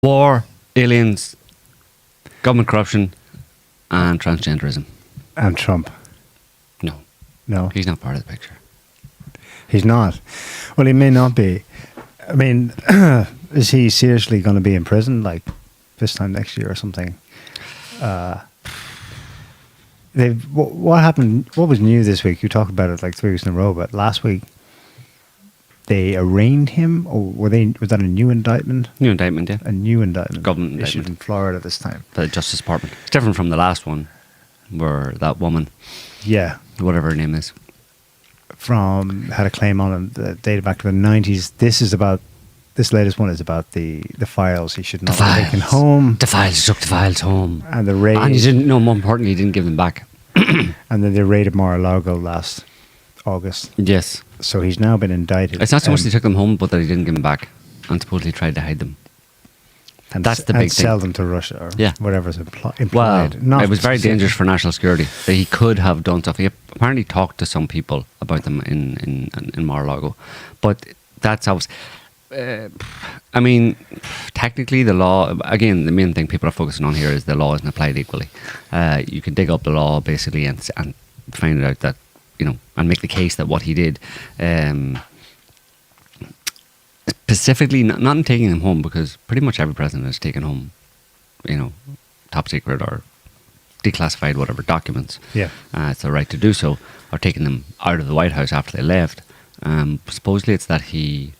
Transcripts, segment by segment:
War, aliens, government corruption, and transgenderism. And Trump. No, he's not part of the picture. He's not. Well, he may not be. I mean, is he seriously going to be in prison like this time next year or something? What happened? What was new this week? You talked about it like 3 weeks in a row, but last week they arraigned him, or was that a new indictment? New indictment, yeah. A new indictment. Government issued indictment. in Florida this time. The Justice Department. It's different from the last one, where that woman, Yeah. whatever her name is, Had a claim on him that dated back to the 90s. This latest one is about the files he should not have taken home. The files, he took the files home. And the raid. And he didn't, no, more importantly, he didn't give them back. And then they raided Mar-a-Lago last August. Yes. So he's now been indicted. It's not so much that he took them home, but that he didn't give them back and supposedly tried to hide them. And that's the big and sell thing. them to Russia or Yeah. whatever's Well, implied. it was very dangerous for national security. That he could have done stuff. He apparently talked to some people about them in Mar-a-Lago. But that's obvious. I mean, technically the law, again, the main thing people are focusing on here is the law isn't applied equally. You can dig up the law basically and find out that, and make the case that what he did, specifically, not in taking them home, because pretty much every president has taken home, top secret or declassified whatever documents. Yeah. It's their right to do so, or taking them out of the White House after they left. Supposedly it's that he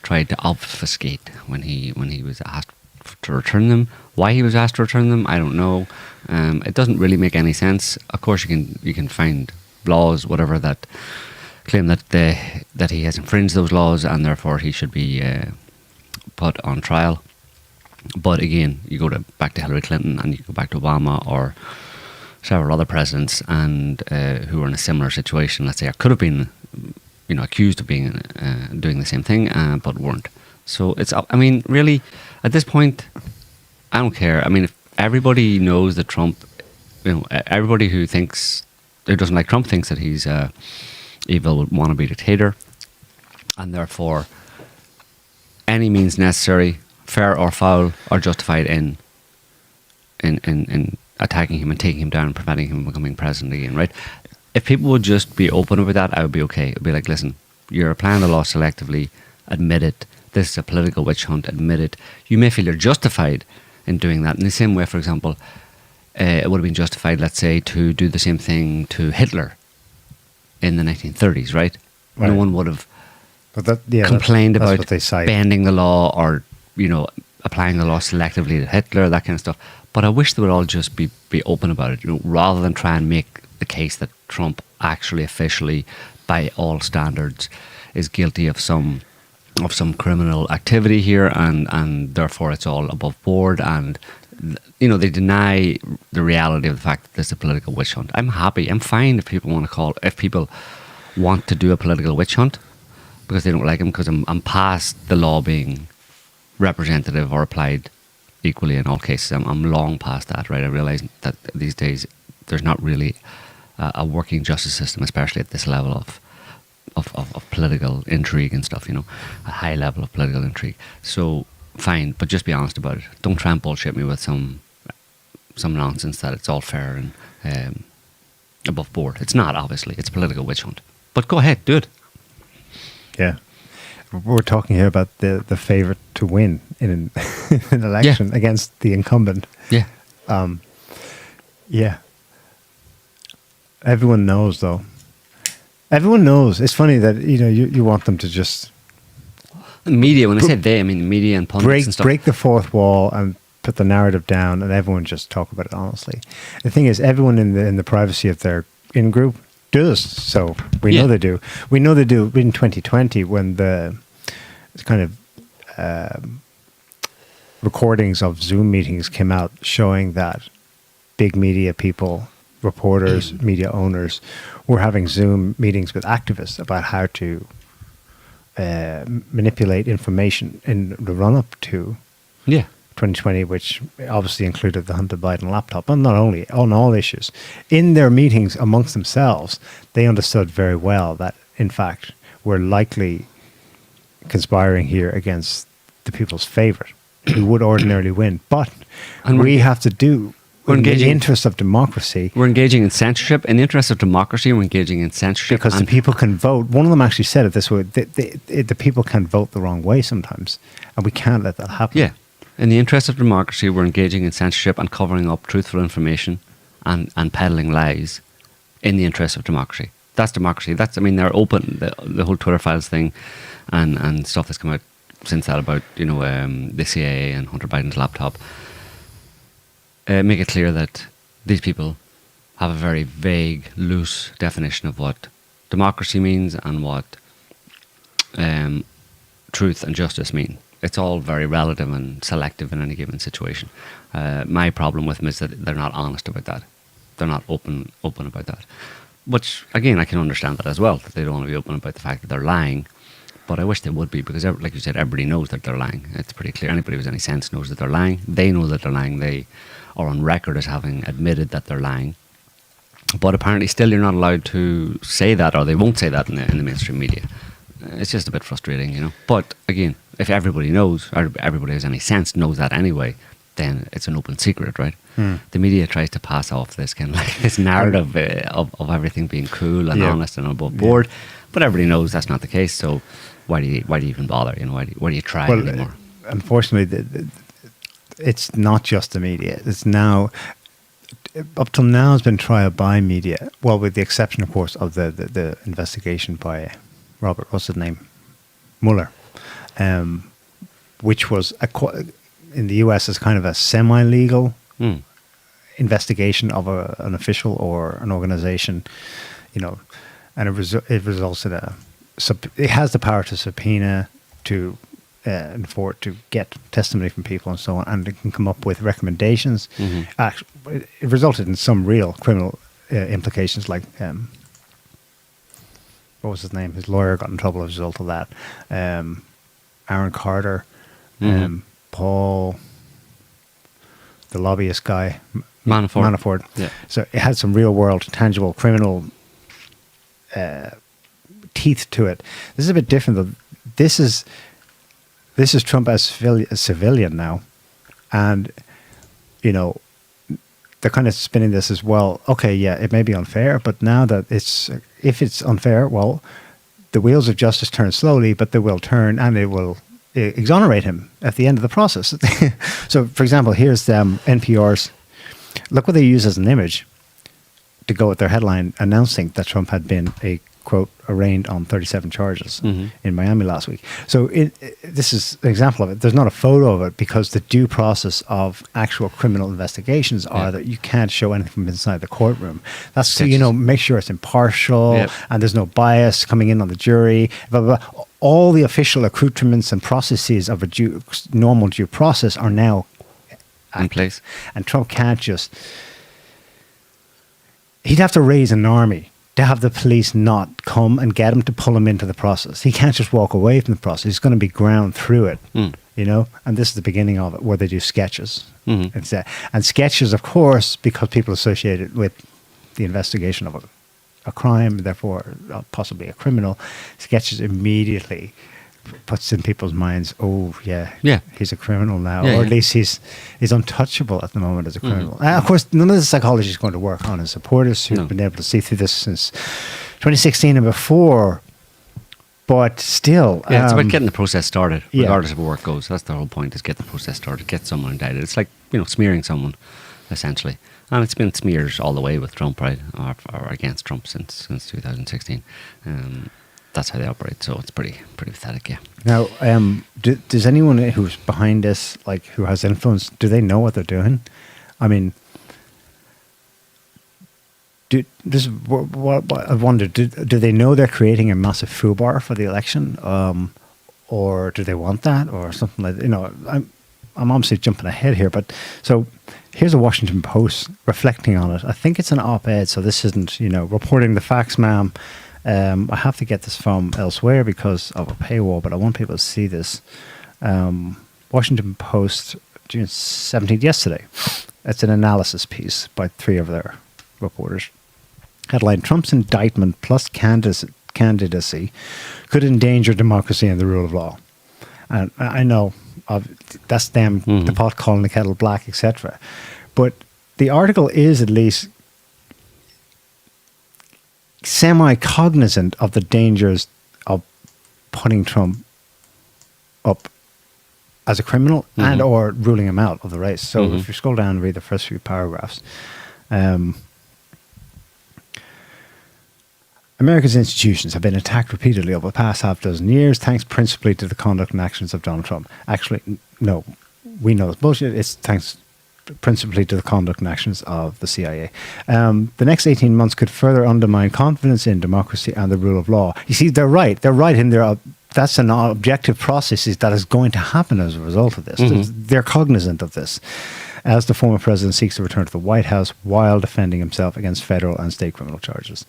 tried to obfuscate when he was asked to return them. Why he was asked to return them, I don't know. It doesn't really make any sense. Of course, you can find laws, whatever, that claim that he has infringed those laws and therefore he should be put on trial. But again, you go back to Hillary Clinton and you go back to Obama or several other presidents and who were in a similar situation, let's say, or could have been accused of being doing the same thing, but weren't. So really, at this point, I don't care. I mean, if everybody knows that Trump, everybody who doesn't like Trump thinks that he's evil, wannabe dictator, and therefore any means necessary, fair or foul, are justified in attacking him and taking him down and preventing him from becoming president again, right? If people would just be open about that, I would be okay. It would be like, listen, you're applying the law selectively, admit it. This is a political witch hunt, admit it. You may feel you're justified in doing that. In the same way, for example, it would have been justified, let's say, to do the same thing to Hitler in the 1930s, right? No one would have complained about bending the law or, applying the law selectively to Hitler, that kind of stuff. But I wish they would all just be open about it, rather than try and make the case that Trump actually officially, by all standards, is guilty of some criminal activity here, and therefore it's all above board, and they deny the reality of the fact that this is a political witch hunt. I'm fine if people want to do a political witch hunt because they don't like him, because I'm past the law being representative or applied equally in all cases. I'm long past that, right? I realize that these days there's not really a working justice system, especially at this level of political intrigue and stuff, a high level of political intrigue. So fine, but just be honest about it. Don't try and bullshit me with some nonsense that it's all fair and above board. It's not, obviously. It's a political witch hunt. But go ahead, do it. Yeah. We're talking here about the favourite to win in an election against the incumbent. Yeah. Yeah. Everyone knows, though. Everyone knows. It's funny that, you want them to just... Media, when I say they, I mean media and pundits and stuff. Break the fourth wall and put the narrative down, and everyone just talk about it honestly. The thing is, everyone in the privacy of their in-group does, so we know they do. We know they do in 2020 when the kind of recordings of Zoom meetings came out showing that big media people, reporters, media owners were having Zoom meetings with activists about how to manipulate information in the run-up to 2020, which obviously included the Hunter Biden laptop, but not only, on all issues. In their meetings amongst themselves, they understood very well that, in fact, we're likely conspiring here against the people's favorite, who would ordinarily win. But And we have to do, we're in the engaging- interest of democracy, We're engaging in censorship. In the interest of democracy, we're engaging in censorship. because the people can vote. One of them actually said it this way: the people can vote the wrong way sometimes, and we can't let that happen. Yeah. In the interest of democracy, we're engaging in censorship and covering up truthful information and peddling lies in the interest of democracy. That's democracy. That's, I mean, they're open, the whole Twitter files thing and stuff that's come out since that about, the CIA and Hunter Biden's laptop. Make it clear that these people have a very vague, loose definition of what democracy means and what truth and justice mean. It's all very relative and selective in any given situation. My problem with them is that they're not honest about that. They're not open about that. Which, again, I can understand that as well, that they don't want to be open about the fact that they're lying. But I wish they would be, because, like you said, everybody knows that they're lying. It's pretty clear. Anybody who has any sense knows that they're lying. They know that they're lying. They are on record as having admitted that they're lying. But apparently still you're not allowed to say that, or they won't say that in the mainstream media. It's just a bit frustrating, But again, if everybody knows, or everybody who has any sense knows that anyway, then it's an open secret, right? The media tries to pass off this kind of like this narrative of everything being cool and honest and above board, but everybody knows that's not the case. So why do you even bother? Why do you try anymore? Unfortunately, it's not just the media. It's now, up till now, it's been trial by media. Well, with the exception, of course, of the investigation by Robert, what's his name, Mueller, which was in the US as kind of a semi-legal investigation of an official or an organization, and it results in it has the power to subpoena, to enforce, to get testimony from people and so on, and it can come up with recommendations. It resulted in some real criminal implications, like what was his name? His lawyer got in trouble as a result of that. Aaron Carter, Paul, the lobbyist guy, Manafort. Yeah. So it had some real world, tangible criminal teeth to it. This is a bit different, though. This is Trump as a civilian now, and they're kind of spinning this as well. Okay, yeah, it may be unfair, but now that if it's unfair, well, the wheels of justice turn slowly, but they will turn, and it will exonerate him at the end of the process. So, for example, here's NPR's. Look what they use as an image to go with their headline announcing that Trump had been quote, arraigned on 37 charges in Miami last week. So this is an example of it. There's not a photo of it because the due process of actual criminal investigations are that you can't show anything from inside the courtroom. That's to, make sure it's impartial and there's no bias coming in on the jury, blah, blah, blah. All the official accoutrements and processes of a normal due process are now in place. And Trump can't just... He'd have to raise an army to have the police not come and get him to pull him into the process. He can't just walk away from the process. He's going to be ground through it, And this is the beginning of it, where they do sketches. And sketches, of course, because people associate it with the investigation of a crime, therefore possibly a criminal, sketches immediately puts in people's minds, he's a criminal now, or at least he's untouchable at the moment as a criminal. Of course, none of the psychology is going to work on his supporters who've been able to see through this since 2016 and before. But still, it's about getting the process started, regardless of where it goes. That's the whole point: is get the process started, get someone indicted. It's like smearing someone, essentially. And it's been smears all the way with Trump, right, or against Trump since 2016. That's how they operate, so it's pretty pathetic, yeah. Now, does anyone who's behind this, like who has influence, do they know what they're doing? I mean, what I wonder, do they know they're creating a massive foobar for the election, or do they want that, or something like that? I'm obviously jumping ahead here, but so here's a Washington Post reflecting on it. I think it's an op-ed, so this isn't reporting the facts, ma'am. I have to get this from elsewhere because of a paywall, but I want people to see this. Washington Post, June 17th, yesterday. It's an analysis piece by 3 of their reporters. Headline: Trump's indictment plus candidacy could endanger democracy and the rule of law. And I know That's them, the pot calling the kettle black, etc. But the article is at least semi-cognizant of the dangers of putting Trump up as a criminal and or ruling him out of the race. So if you scroll down and read the first few paragraphs, America's institutions have been attacked repeatedly over the past half dozen years, thanks principally to the conduct and actions of Donald Trump. Actually, no, we know it's bullshit. It's thanks principally to the conduct and actions of the CIA. The next 18 months could further undermine confidence in democracy and the rule of law. You see, they're right. They're right in their... That's an objective process that is going to happen as a result of this. They're cognizant of this. As the former president seeks to return to the White House while defending himself against federal and state criminal charges.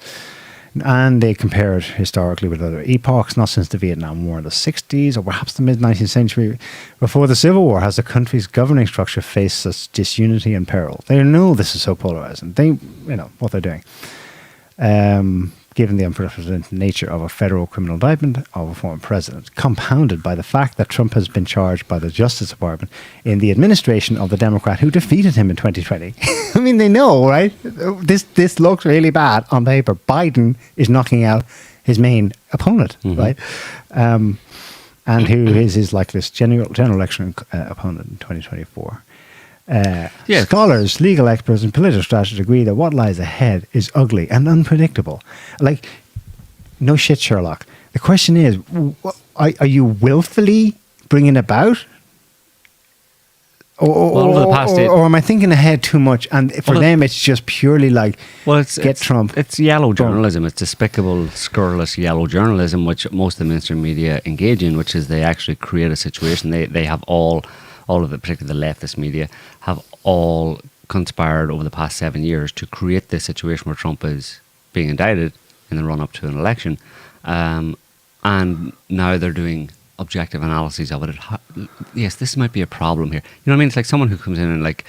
And they compare it historically with other epochs, not since the Vietnam War in the 60s or perhaps the mid-19th century. Before the Civil War, has the country's governing structure faced such disunity and peril? They know this is so polarizing. They know what they're doing. Given the unprecedented nature of a federal criminal indictment of a former president, compounded by the fact that Trump has been charged by the Justice Department in the administration of the Democrat who defeated him in 2020. I mean, they know, right? This looks really bad on paper. Biden is knocking out his main opponent, right? And who is his likeliest general election opponent in 2024. Scholars, legal experts, and political strategists agree that what lies ahead is ugly and unpredictable. Like, no shit, Sherlock. The question is, are you willfully bringing about? Or am I thinking ahead too much? And for them, it's just purely like, Trump. It's yellow journalism. It's despicable, scurrilous yellow journalism, which most of the mainstream media engage in, which is they actually create a situation. They have all of it, particularly the leftist media, have all conspired over the past 7 years to create this situation where Trump is being indicted in the run-up to an election. And now they're doing objective analyses of it. Yes, this might be a problem here. You know what I mean? It's like someone who comes in and like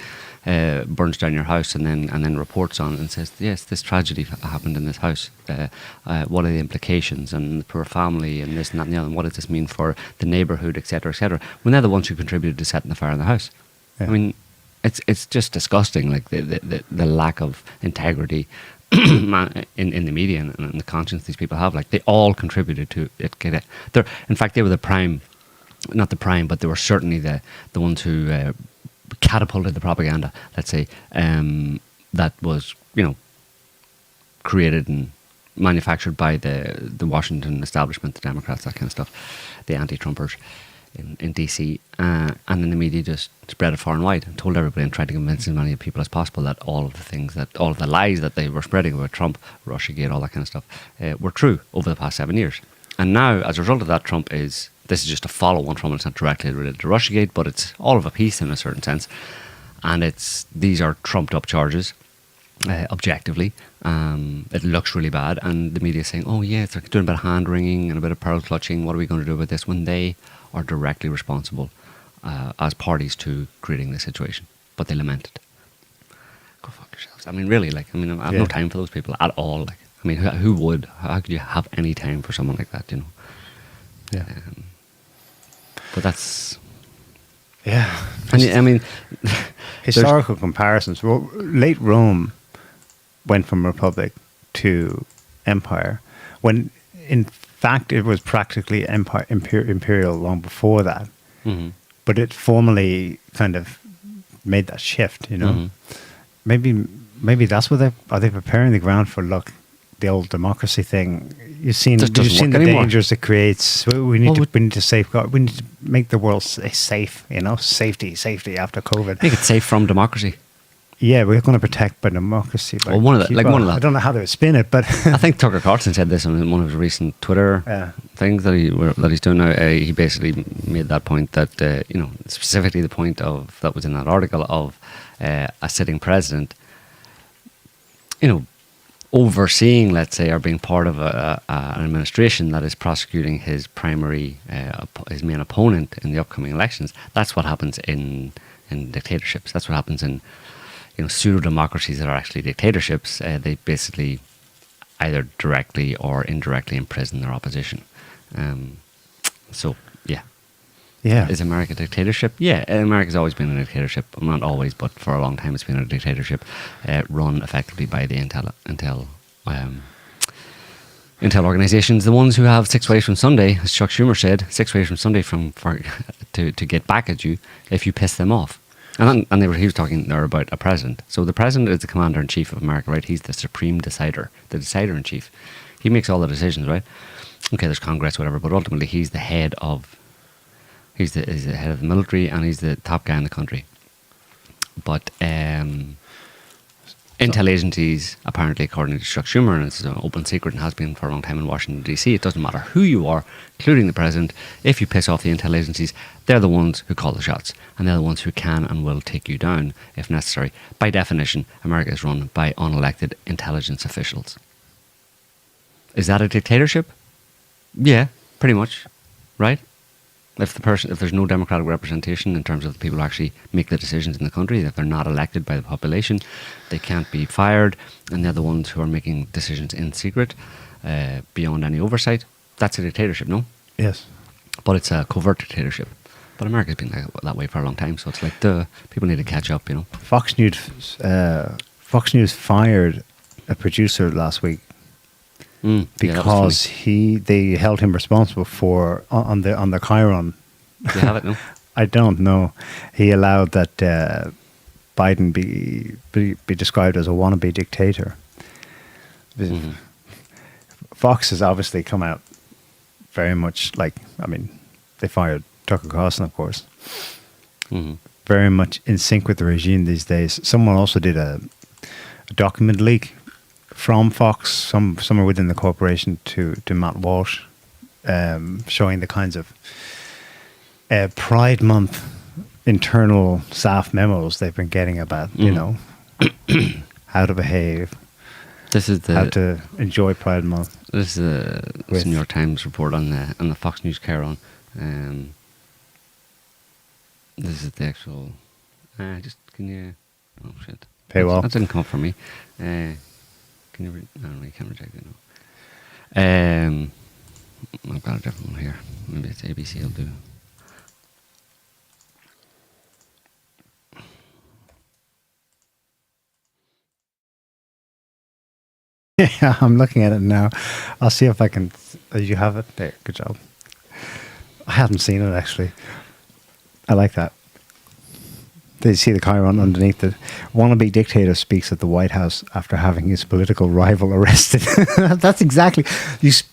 burns down your house and then reports on it and says, yes, this tragedy happened in this house. What are the implications, and the poor family and this and that and the other, and what does this mean for the neighbourhood, etc., etc., when they're the ones who contributed to setting the fire in the house. I mean, it's just disgusting, like the lack of integrity in the media and the conscience these people have. Like, they all contributed to it. In fact, they were not the prime, but they were certainly the ones who catapulted the propaganda, let's say, that was, created and manufactured by the Washington establishment, the Democrats, that kind of stuff, the anti-Trumpers in DC, and then the media just spread it far and wide and told everybody and tried to convince as many people as possible that all of the lies that they were spreading about Trump, Russiagate, all that kind of stuff, were true over the past 7 years. And now, as a result of that, this is just a follow-on from it. It's not directly related to Russiagate, but it's all of a piece in a certain sense. And these are trumped-up charges, objectively. It looks really bad, and the media is saying, oh yeah, it's like doing a bit of hand-wringing and a bit of pearl-clutching. What are we going to do about this? When they are directly responsible as parties to creating this situation. But they lament it. Go fuck yourselves. I mean, really, I have no time for those people at all. I mean, who would? How could you have any time for someone like that, Yeah. But that's... Yeah. I mean... historical comparisons. Well, late Rome went from republic to empire, when in fact it was practically imperial long before that. But it formally kind of made that shift, Maybe that's what are they preparing the ground for, the old democracy thing. You've seen the dangers it creates. We need to safeguard. We need to make the world safe. Safety after COVID. Make it safe from democracy. Yeah, we're going to protect by democracy. I don't know how they would spin it, but I think Tucker Carlson said this on one of his recent Twitter things that he's doing now. He basically made that point that specifically the point that was in that article of a sitting president, overseeing, let's say, or being part of an administration that is prosecuting his his main opponent in the upcoming elections. That's what happens in dictatorships. That's what happens in pseudo-democracies that are actually dictatorships. They basically either directly or indirectly imprison their opposition. So, yeah. Yeah. Is America a dictatorship? Yeah, America's always been a dictatorship. Well, not always, but for a long time it's been a dictatorship, run effectively by the intel organisations, the ones who have 6 ways from Sunday, as Chuck Schumer said, 6 ways from Sunday to get back at you if you piss them off. And he was talking there about a president. So the president is the commander-in-chief of America, right? He's the supreme decider, the decider-in-chief. He makes all the decisions, right? Okay, there's Congress, whatever, but ultimately he's the head of the head of the military, and he's the top guy in the country. But intel agencies, apparently, according to Chuck Schumer, and it's an open secret and has been for a long time in Washington, D.C., it doesn't matter who you are, including the president, if you piss off the intel agencies, they're the ones who call the shots, and they're the ones who can and will take you down if necessary. By definition, America is run by unelected intelligence officials. Is that a dictatorship? Yeah, pretty much, right? If there's no democratic representation in terms of the people who actually make the decisions in the country, if they're not elected by the population, they can't be fired, and they're the ones who are making decisions in secret, beyond any oversight. That's a dictatorship, no? Yes. But it's a covert dictatorship. But America's been that way for a long time, so it's like, people need to catch up, you know. Fox News fired a producer last week because they held him responsible for on the Chiron. Do you have it, no? I don't know. He allowed that Biden be described as a wannabe dictator. Mm-hmm. Fox has obviously come out very much they fired Tucker Carlson, of course. Mm-hmm. Very much in sync with the regime these days. Someone also did a document leak from Fox, somewhere within the corporation, to Matt Walsh, showing the kinds of Pride Month internal staff memos they've been getting about, how to behave, how to enjoy Pride Month. This is a New York Times report on the Fox News Chiron. This is the actual. Can you? Oh shit! Paywall. That didn't come up for me. Can you? No, you can't reject it. No. I've got a different one here. Maybe it's ABC. I'll do. Yeah, I'm looking at it now. I'll see if I can. You have it there. Good job. I haven't seen it actually. I like that. Did you see the Chiron underneath it? Wannabe dictator speaks at the White House after having his political rival arrested. That's exactly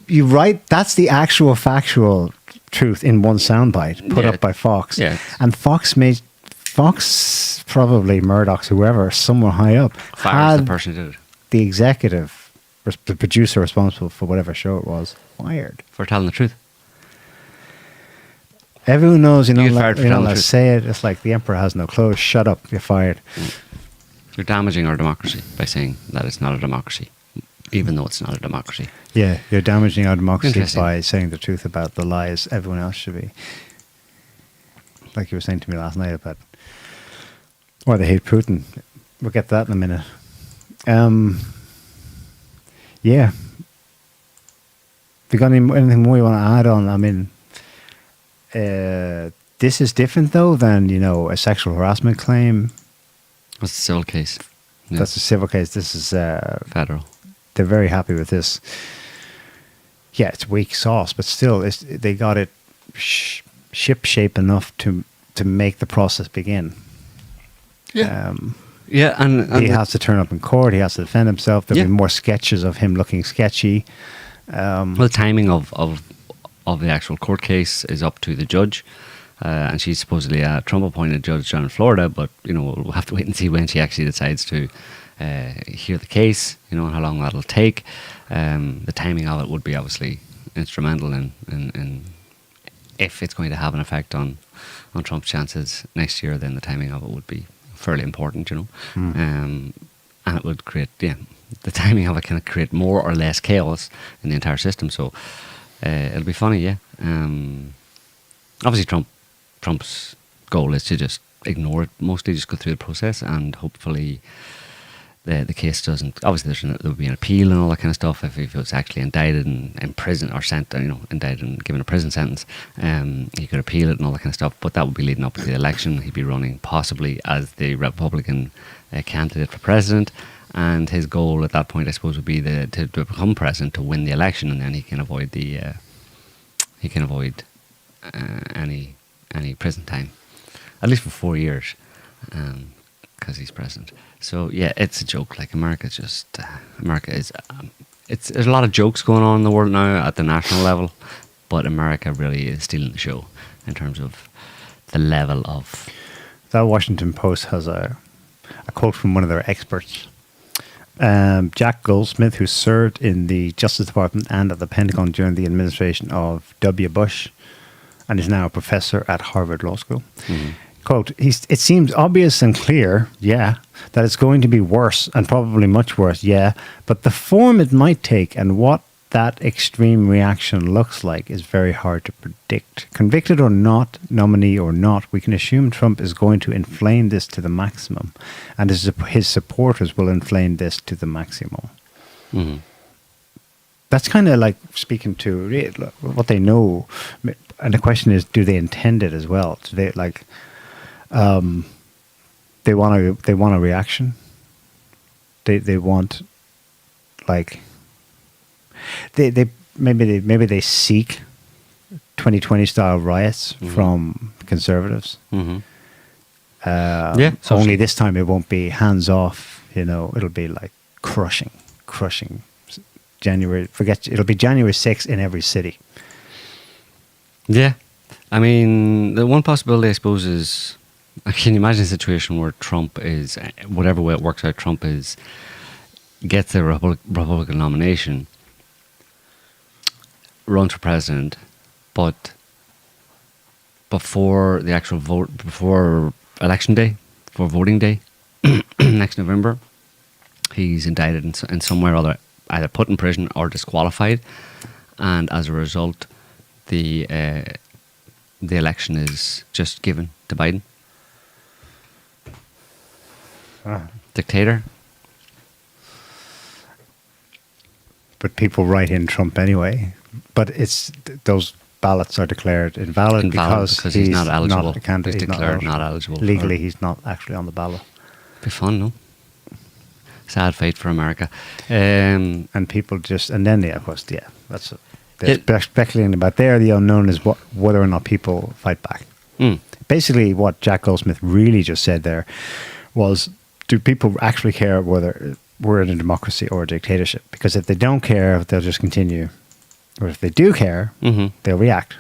you write. That's the actual factual truth in one soundbite put up by Fox. Yeah. And Fox probably Murdoch's whoever, somewhere high up, fires the person who did it. The executive, the producer responsible for whatever show it was, fired for telling the truth. Everyone knows, let's say it. It's like the emperor has no clothes. Shut up, you're fired. You're damaging our democracy by saying that it's not a democracy, even though it's not a democracy. Yeah, you're damaging our democracy by saying the truth about the lies everyone else should be. Like you were saying to me last night about why they hate Putin. We'll get to that in a minute. Yeah. Have you got anything more you want to add on? I mean, this is different though than a sexual harassment claim. That's a civil case. Yeah. That's a civil case. This is federal. They're very happy with this. Yeah, it's weak sauce, but still, they got it ship shape enough to make the process begin. Yeah. And he has to turn up in court. He has to defend himself. There'll be more sketches of him looking sketchy. The timing of the actual court case is up to the judge, and she's supposedly a Trump-appointed judge down in Florida. But we'll have to wait and see when she actually decides to hear the case. And how long that'll take. The timing of it would be obviously instrumental in if it's going to have an effect on Trump's chances next year. Then the timing of it would be fairly important. And it would create the timing of it can create more or less chaos in the entire system. So. It'll be funny, yeah. Obviously, Trump's goal is to just ignore it, mostly just go through the process, and hopefully the case doesn't. Obviously, there would be an appeal and all that kind of stuff if he was actually indicted and in prison or sent, indicted and given a prison sentence. He could appeal it and all that kind of stuff. But that would be leading up to the election. He'd be running possibly as the Republican candidate for president, and his goal at that point, I suppose, would be to become president, to win the election, and then he can avoid any prison time, at least for 4 years, because he's president. So yeah, it's a joke. Like America is there's a lot of jokes going on in the world now at the national level, but America really is stealing the show in terms of the level of. That Washington Post has a quote from one of their experts, Jack Goldsmith, who served in the Justice Department and at the Pentagon during the administration of W. Bush, and is now a professor at Harvard Law School. Mm-hmm. Quote, it seems obvious and clear, that it's going to be worse and probably much worse, but the form it might take and what that extreme reaction looks like is very hard to predict. Convicted or not, nominee or not, we can assume Trump is going to inflame this to the maximum, and his supporters will inflame this to the maximum. Mm-hmm. That's kind of like speaking to what they know, and the question is, do they intend it as well? Do they like? They want a reaction. They want like maybe they seek 2020 style riots from conservatives. Mm-hmm. Only this time it won't be hands off. It'll be like crushing. It'll be January 6th in every city. Yeah, I mean, the one possibility I suppose is, can you imagine a situation where Trump is, whatever way it works out, Trump gets the Republican nomination, runs for president, but before the actual vote, before election day, before voting day, next November, he's indicted in some way or other, either put in prison or disqualified, and as a result, the election is just given to Biden. Dictator. But people write in Trump anyway. But those ballots are declared invalid because he's not eligible. Not a candidate. He's declared not eligible. Legally, he's not actually on the ballot. Be fun, no? Sad fate for America. And people that's they're speculating about. There, the unknown is whether or not people fight back. Basically, what Jack Goldsmith really just said there was, do people actually care whether we're in a democracy or a dictatorship? Because if they don't care, they'll just continue. Or if they do care, they'll react.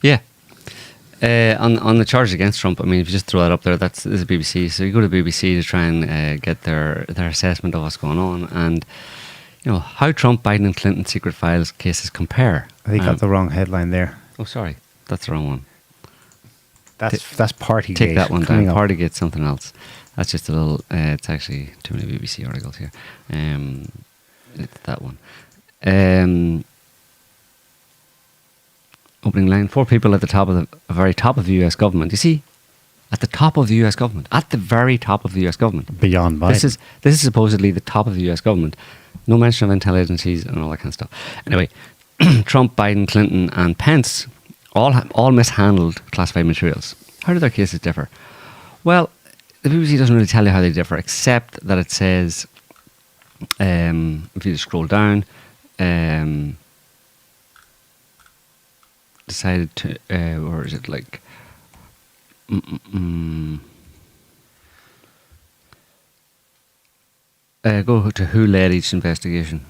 Yeah. On the charges against Trump, I mean, if you just throw that up there, this is BBC. So you go to BBC to try and get their assessment of what's going on, and how Trump, Biden, and Clinton secret files cases compare. I think I got the wrong headline there. Oh, sorry, that's the wrong one. That's Partygate. Take that one down. Partygate, something else. That's just a little. It's actually too many BBC articles here. It's that one. Opening line: 4 people at the very top of the U.S. government. You see, at the top of the U.S. government, at the very top of the U.S. government, beyond Biden. This is supposedly the top of the U.S. government. No mention of intel agencies and all that kind of stuff. Anyway, Trump, Biden, Clinton, and Pence all mishandled classified materials. How do their cases differ? Well, the BBC doesn't really tell you how they differ, except that it says, if you just scroll down, decided to, or is it like, go to who led each investigation.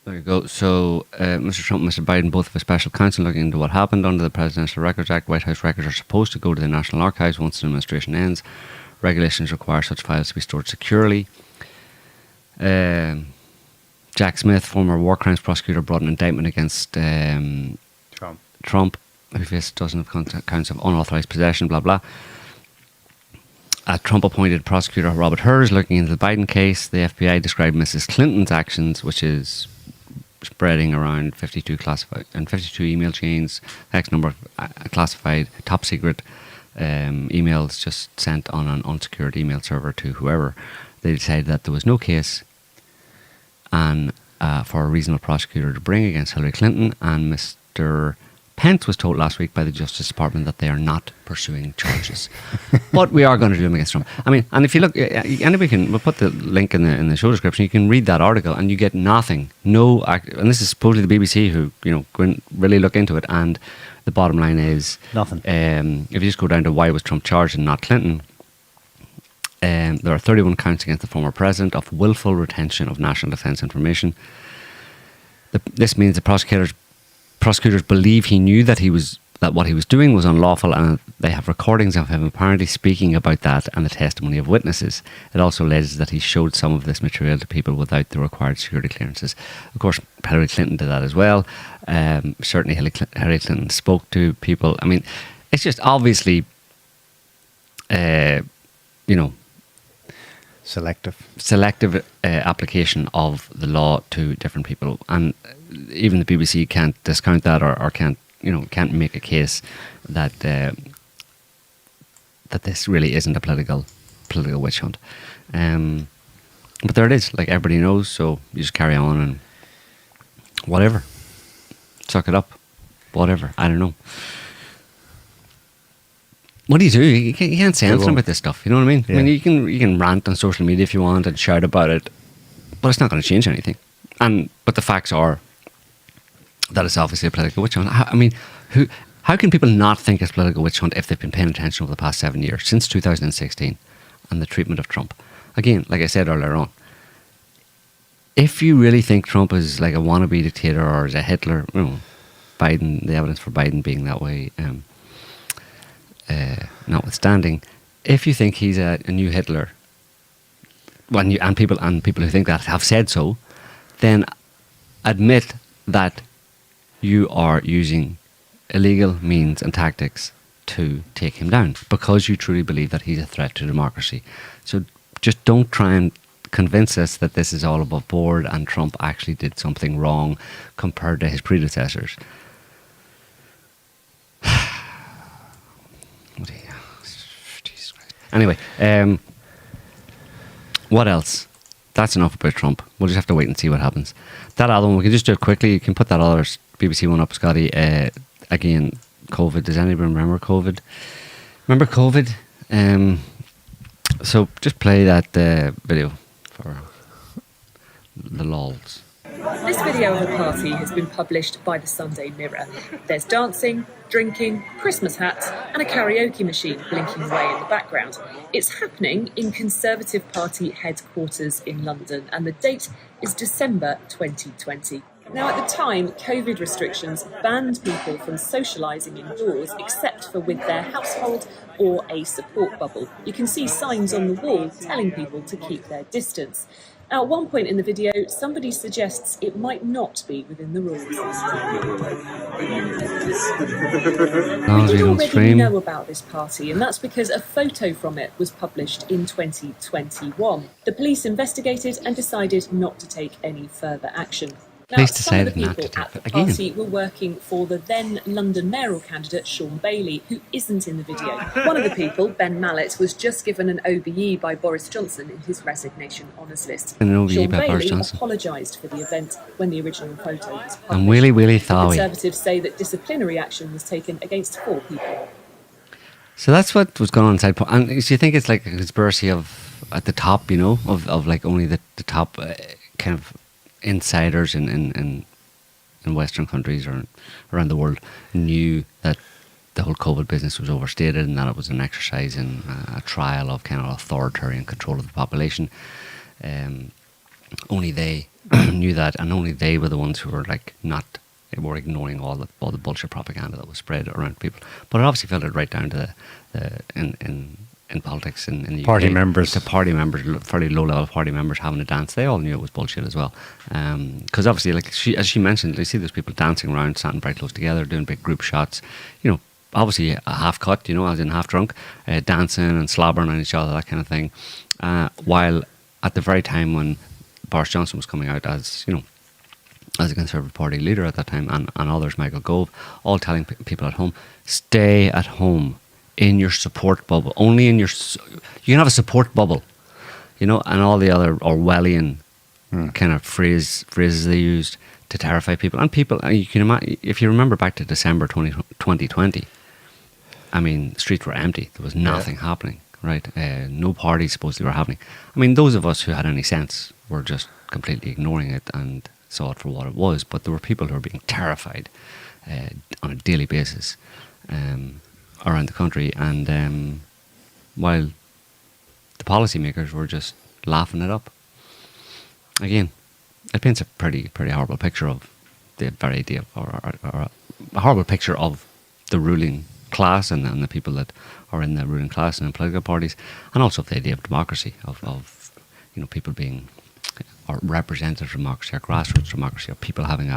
There you go. So, Mr. Trump and Mr. Biden, both have a special counsel looking into what happened under the Presidential Records Act. White House records are supposed to go to the National Archives once the administration ends. Regulations require such files to be stored securely. Jack Smith, former war crimes prosecutor, brought an indictment against Trump, who faced dozens of counts of unauthorized possession, blah, blah. Trump-appointed prosecutor Robert Hur is looking into the Biden case. The FBI described Mrs. Clinton's actions, which is spreading around 52 classified and 52 email chains, X number of classified, top secret emails just sent on an unsecured email server to whoever, they decided that there was no case and for a reasonable prosecutor to bring against Hillary Clinton, and Mr. Pence was told last week by the Justice Department that they are not pursuing charges. But we are going to do them against Trump. I mean, and if you look, anybody can, we'll put the link in the show description, you can read that article and you get nothing. And this is supposedly the BBC who, go and really look into it, and the bottom line is nothing. If you just go down to why was Trump charged and not Clinton, there are 31 counts against the former president of willful retention of national defence information. This means the prosecutors believe he knew that what he was doing was unlawful, and they have recordings of him apparently speaking about that and the testimony of witnesses. It also alleges that he showed some of this material to people without the required security clearances. Of course, Hillary Clinton did that as well. Certainly Hillary Clinton spoke to people. I mean, it's just obviously, selective application of the law to different people, and even the BBC can't discount that or can't make a case that that this really isn't a political witch hunt. But there it is, like everybody knows, so you just carry on and whatever, suck it up, whatever. I don't know. What do? You can't say anything about this stuff. You know what I mean? Yeah. I mean, you can rant on social media if you want and shout about it, but it's not going to change anything. But the facts are that it's obviously a political witch hunt. I mean, how can people not think it's a political witch hunt if they've been paying attention over the past 7 years, since 2016, and the treatment of Trump? Again, like I said earlier on, if you really think Trump is like a wannabe dictator or is a Hitler, Biden, the evidence for Biden being that way, notwithstanding, if you think he's a new Hitler, and people who think that have said so, then admit that you are using illegal means and tactics to take him down because you truly believe that he's a threat to democracy. So just don't try and convince us that this is all above board and Trump actually did something wrong compared to his predecessors. Jesus Christ. Anyway, what else? That's enough about Trump. We'll just have to wait and see what happens. That other one, we can just do it quickly. You can put that other BBC one up, Scotty. Again, COVID. Does anybody remember COVID? Remember COVID? So just play that video for the lols. This video of a party has been published by the Sunday Mirror. There's dancing, drinking, Christmas hats and a karaoke machine blinking away in the background. It's happening in Conservative Party headquarters in London, and the date is December 2020. Now, at the time, COVID restrictions banned people from socialising indoors except for with their household or a support bubble. You can see signs on the wall telling people to keep their distance. Now, at one point in the video, somebody suggests it might not be within the rules. We did already know about this party, and that's because a photo from it was published in 2021. The police investigated and decided not to take any further action. Now, some of the people at the party were working for the then London mayoral candidate Sean Bailey, who isn't in the video. One of the people, Ben Mallet, was just given an OBE by Boris Johnson in his resignation honours list. Sean Bailey apologised for the event when the original photo was published. And Willy The Conservatives say that disciplinary action was taken against 4 people. So that's what was going on inside. And you think it's like a conspiracy of at the top, of like only the top kind of insiders in Western countries or around the world knew that the whole COVID business was overstated and that it was an exercise in a trial of kind of authoritarian control of the population. Only they knew that, and only they were the ones who were were ignoring all the bullshit propaganda that was spread around people. But it obviously filtered right down to in politics in the party UK, members. to party members, fairly low level party members having a dance. They all knew it was bullshit as well, because obviously, as she mentioned, you see those people dancing around, standing very close together, doing big group shots. Obviously a half cut, as in half drunk, dancing and slobbering on each other, that kind of thing. While at the very time when Boris Johnson was coming out as a Conservative Party leader at that time, and others, Michael Gove, all telling people at home, stay at home. in your support bubble. Only in your... You can have a support bubble, you know, and all the other Orwellian kind of phrases they used to terrify people. And people, you can imagine, if you remember back to December 2020, I mean, the streets were empty. There was nothing happening, right? No parties supposedly were happening. I mean, those of us who had any sense were just completely ignoring it and saw it for what it was. But there were people who were being terrified on a daily basis around the country. And while the policymakers were just laughing it up. Again, it paints a pretty horrible picture of the very idea, or a horrible picture of the ruling class and the people that are in the ruling class and in political parties, and also of the idea of democracy, of you know, people being, or representative democracy, or grassroots democracy, or people having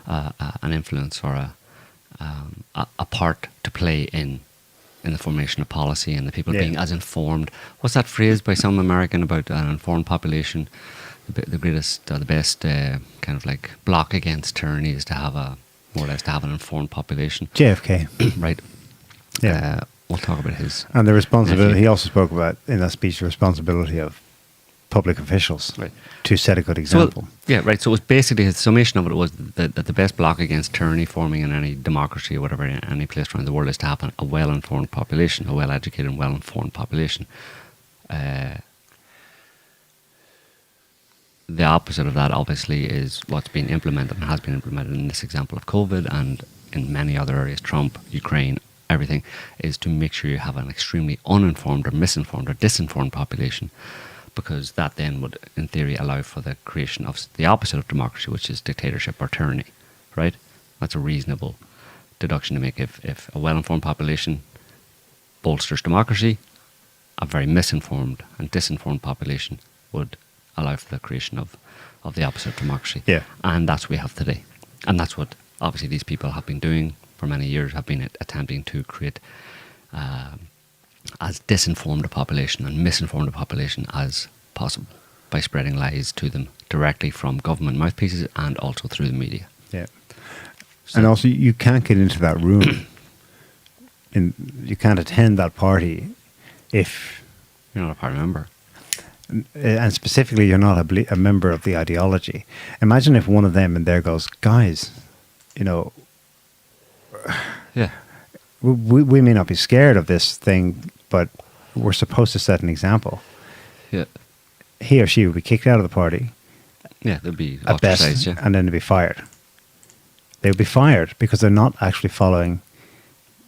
an influence or a part to play in the formation of policy, and the people being as informed. What's that phrase by some American about an informed population? The greatest, the best kind of like block against tyranny is to have more or less to have an informed population. JFK. Right. Yeah. We'll talk about his... And the responsibility, he also spoke about, in that speech, the responsibility of public officials to set a good example. So, yeah, right. So it was basically, his summation of it was that the best block against tyranny forming in any democracy or whatever, in any place around the world, is to have a well-informed population, a well-educated and well-informed population. The opposite of that, obviously, is what's been implemented and has been implemented in this example of COVID and in many other areas, Trump, Ukraine, everything, is to make sure you have an extremely uninformed or misinformed or disinformed population, because that then would, in theory, allow for the creation of the opposite of democracy, which is dictatorship or tyranny, right? That's a reasonable deduction to make. If a well-informed population bolsters democracy, a very misinformed and disinformed population would allow for the creation of the opposite of democracy. Yeah. And that's what we have today. And that's what, obviously, these people have been doing for many years, have been attempting to create as disinformed a population and misinformed a population as possible by spreading lies to them directly from government mouthpieces and also through the media. Yeah. So, and also, you can't get into that room, you can't attend that party if you're not a party member. And specifically, you're not a member of the ideology. Imagine if one of them in there goes, guys, you know, we may not be scared of this thing, but we're supposed to set an example. Yeah. He or she would be kicked out of the party. Yeah, they'd be at best, and then they'd be fired. They would be fired because they're not actually following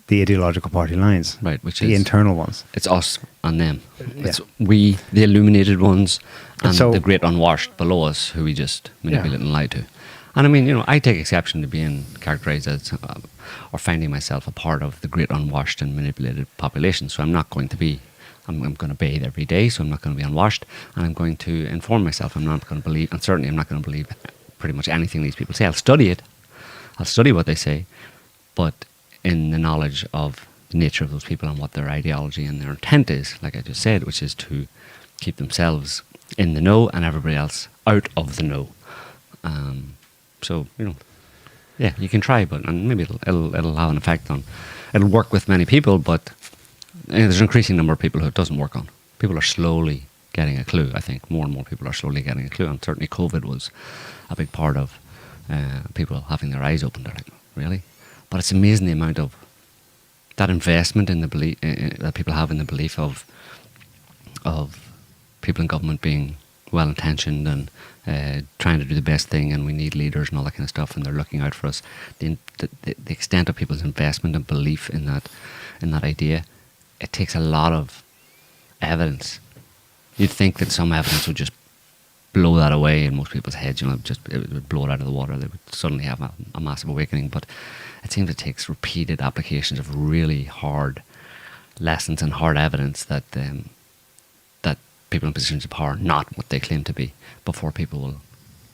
the ideological party lines, right? Which the is internal ones. It's us and them. It's we, the illuminated ones, and so, the great unwashed below us, who we just manipulate and lie to. And I mean, you know, I take exception to being characterized as or finding myself a part of the great unwashed and manipulated population. So I'm not going to be. I'm going to bathe every day, so I'm not going to be unwashed, and I'm going to inform myself. I'm not going to believe, and certainly I'm not going to believe pretty much anything these people say. I'll study it. I'll study what they say, but in the knowledge of the nature of those people and what their ideology and their intent is, like I just said, which is to keep themselves in the know and everybody else out of the know. So, you know, yeah, you can try, but and maybe it'll have an effect on. It'll work with many people, but there's an increasing number of people who it doesn't work on. People are slowly getting a clue. I think more and more people are slowly getting a clue, and certainly COVID was a big part of people having their eyes opened. They're like, really? But it's amazing the amount of that investment in the belief that people have in the belief of people in government being well intentioned and trying to do the best thing, and we need leaders and all that kind of stuff, and they're looking out for us. The extent of people's investment and belief in that idea, it takes a lot of evidence. You'd think that some evidence would just blow that away in most people's heads, you know, it would blow it out of the water. They would suddenly have a massive awakening. But it seems it takes repeated applications of really hard lessons and hard evidence that that people in positions of power are not what they claim to be before people will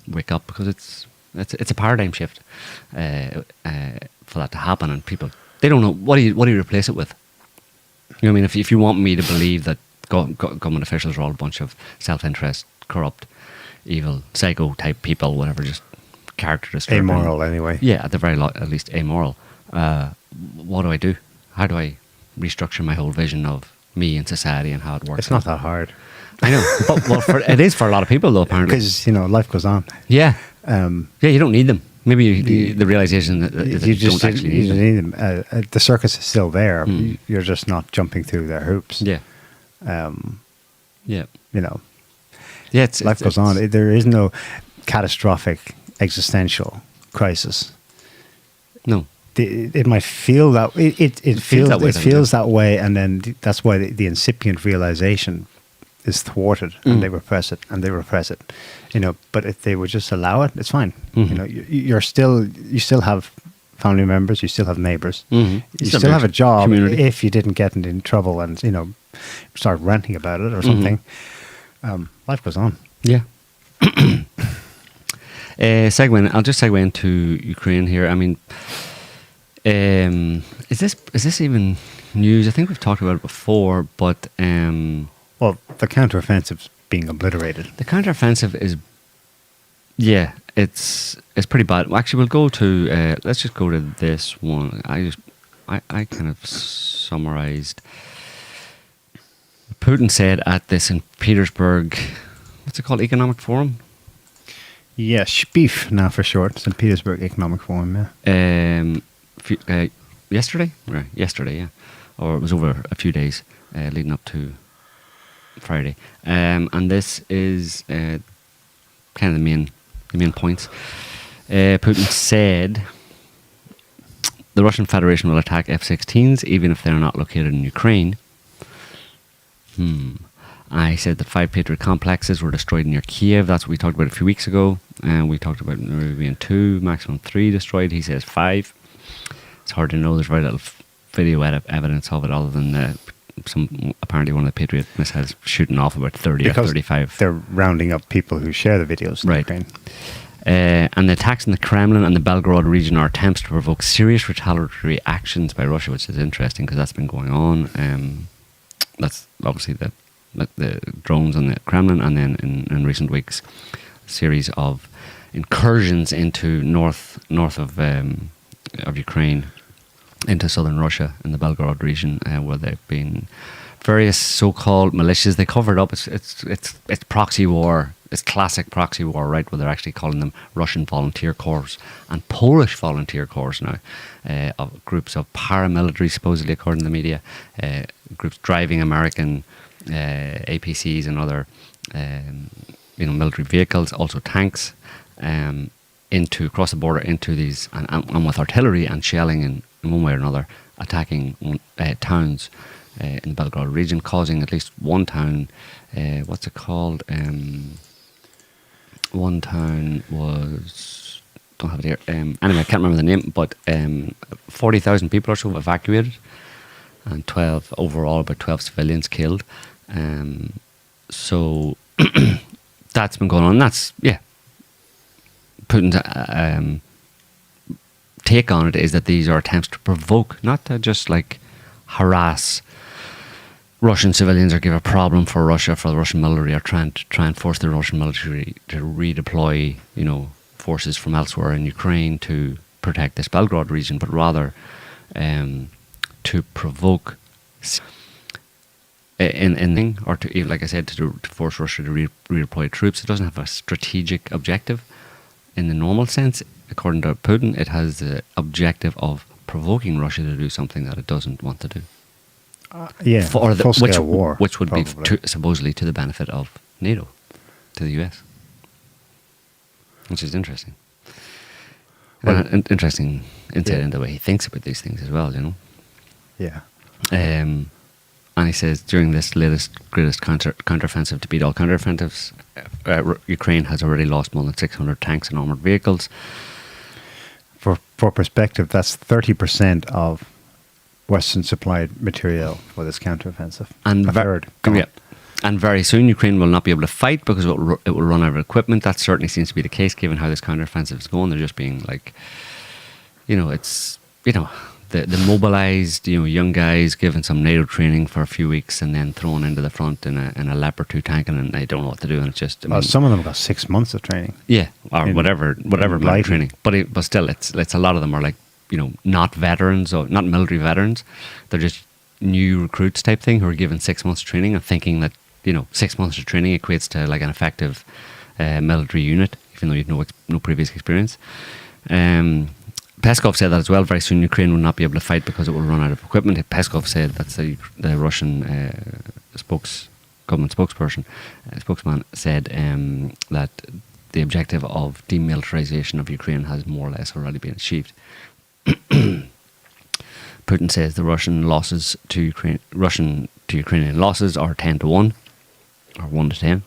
wake up, because it's a paradigm shift for that to happen, and people, they don't know what do you replace it with. You know what I mean? If you want me to believe that government officials are all a bunch of self-interest, corrupt, evil, psycho-type people, whatever, just character disturbing. Amoral, anyway. Yeah, at the very least amoral. What do I do? How do I restructure my whole vision of me and society and how it works. It's not that hard. I know, but it is for a lot of people though, apparently. Because, life goes on. Yeah. You don't need them. Maybe the realization that you don't actually need them. The circus is still there. You're just not jumping through their hoops. Yeah. Yeah, life goes on. There is no catastrophic existential crisis. No. It might feel that it feels that way, and then that's why the incipient realization is thwarted, and they repress it, But if they would just allow it, it's fine. You still have family members, you still have neighbors, you still have a job. Community. If you didn't get in trouble and start ranting about it or something, life goes on. Yeah. I'll just segue into Ukraine here. I mean, is this even news? I think we've talked about it before, but well, the counteroffensive's being obliterated. The counteroffensive is, it's pretty bad. Actually, we'll go to let's just go to this one. I kind of summarized. Putin said at the St. Petersburg, what's it called, Economic Forum? Yeah, SPIEF now for short, St. Petersburg Economic Forum, yeah. Yesterday? Right, yesterday, yeah. Or it was over a few days leading up to Friday. And this is kind of the main points. Putin said the Russian Federation will attack F-16s even if they're not located in Ukraine. I said that 5 Patriot complexes were destroyed near Kiev. That's what we talked about a few weeks ago. And we talked about there being 2, maximum 3 destroyed. He says 5. It's hard to know. There's very little video evidence of it other than apparently one of the Patriot missiles shooting off about 30 or 35. They're rounding up people who share the videos in Ukraine. And the attacks in the Kremlin and the Belgorod region are attempts to provoke serious retaliatory actions by Russia, which is interesting because that's been going on. That's obviously the drones on the Kremlin, and then in recent weeks, a series of incursions into north of Ukraine, into southern Russia in the Belgorod region, where they've been various so-called militias. They covered up. It's proxy war. It's classic proxy war, right? Where they're actually calling them Russian volunteer corps and Polish volunteer corps now, of groups of paramilitary, supposedly according to the media, groups driving American APCs and other military vehicles, also tanks, across the border into these, and with artillery and shelling in one way or another, attacking towns in the Belgorod region, causing at least one town. What's it called? One town was, don't have it here. Anyway, I can't remember the name, but 40,000 people or so evacuated, and about 12 civilians killed. So that's been going on. That's Putin's take on it is that these are attempts to provoke, not to just like harass Russian civilians or give a problem for Russia, for the Russian military, or try and force the Russian military to redeploy, forces from elsewhere in Ukraine to protect this Belgorod region, but rather to provoke or to, like I said, to force Russia to redeploy troops. It doesn't have a strategic objective in the normal sense. According to Putin, it has the objective of provoking Russia to do something that it doesn't want to do. Full-scale war, which would be supposedly to the benefit of NATO, to the US, which is interesting. Interesting insight into the way he thinks about these things as well, Yeah. And he says during this greatest counteroffensive to beat all counteroffensives, Ukraine has already lost more than 600 tanks and armoured vehicles. For perspective, that's 30% of Western supplied material for this counteroffensive. And and very soon Ukraine will not be able to fight because it will run out of equipment. That certainly seems to be the case given how this counteroffensive is going. They're just being like, it's, the mobilised, young guys given some NATO training for a few weeks and then thrown into the front in a Leopard 2 tank, and they don't know what to do. And it's just, some of them got 6 months of training. Yeah, or whatever training. But still, it's a lot of them are like, not veterans or not military veterans. They're just, new recruits type thing who are given 6 months of training and thinking that 6 months of training equates to like an effective military unit, even though you've no previous experience. Peskov said that as well. Very soon Ukraine will not be able to fight because it will run out of equipment. Peskov said, that's the Russian government spokesman said that the objective of demilitarization of Ukraine has more or less already been achieved. Putin says the Russian to Ukrainian losses are 10-1, or 1-10,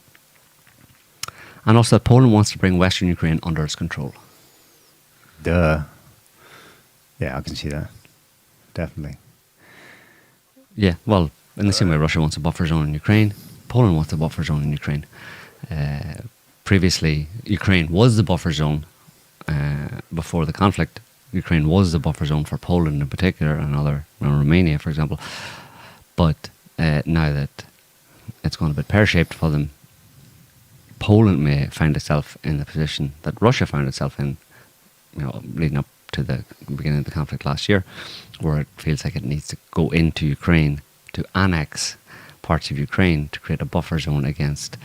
and also that Poland wants to bring Western Ukraine under its control. Duh. Yeah, I can see that. Definitely. Yeah, well, in the same way Russia wants a buffer zone in Ukraine, Poland wants a buffer zone in Ukraine. Previously, Ukraine was the buffer zone before the conflict. Ukraine was the buffer zone for Poland in particular, and Romania, for example. But now that it's gone a bit pear-shaped for them, Poland may find itself in the position that Russia found itself in, leading up to the beginning of the conflict last year, where it feels like it needs to go into Ukraine to annex parts of Ukraine to create a buffer zone against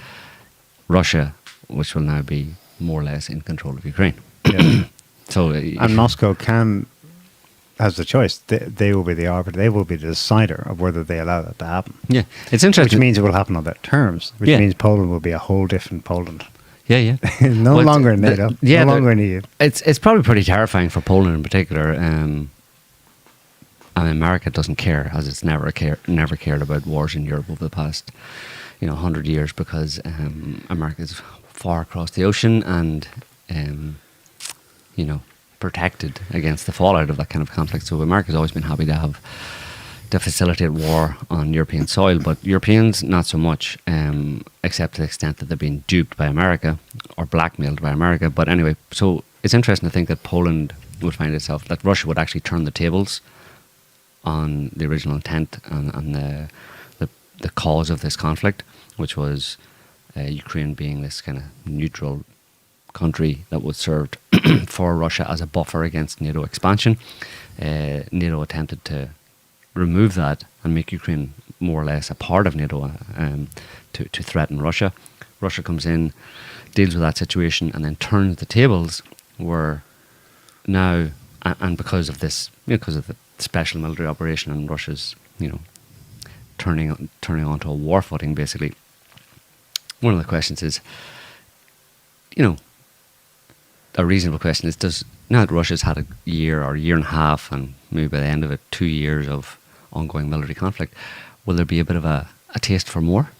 Russia, which will now be more or less in control of Ukraine. Yeah. And Moscow has the choice. They will be the arbiter. They will be the decider of whether they allow that to happen. Yeah, it's interesting. Which means it will happen on their terms. Which means Poland will be a whole different Poland. Yeah. No longer in NATO. No longer in EU. It's probably pretty terrifying for Poland in particular. America doesn't care, as it's never cared about wars in Europe over the past 100 years, because America is far across the ocean and protected against the fallout of that kind of conflict. So America's always been happy to facilitate war on European soil, but Europeans not so much, except to the extent that they're being duped by America or blackmailed by America. But anyway, so it's interesting to think that Poland would find itself, that Russia would actually turn the tables on the original intent and the cause of this conflict, which was Ukraine being this kind of neutral country that was served for Russia as a buffer against NATO expansion. NATO attempted to remove that and make Ukraine more or less a part of NATO to threaten Russia. Russia comes in, deals with that situation, and then turns the tables, where now, and because of this, because of the special military operation and Russia's, turning onto a war footing, basically. One of the questions is, a reasonable question is, now that Russia's had a year or a year and a half, and maybe by the end of it 2 years of ongoing military conflict, will there be a bit of a taste for more?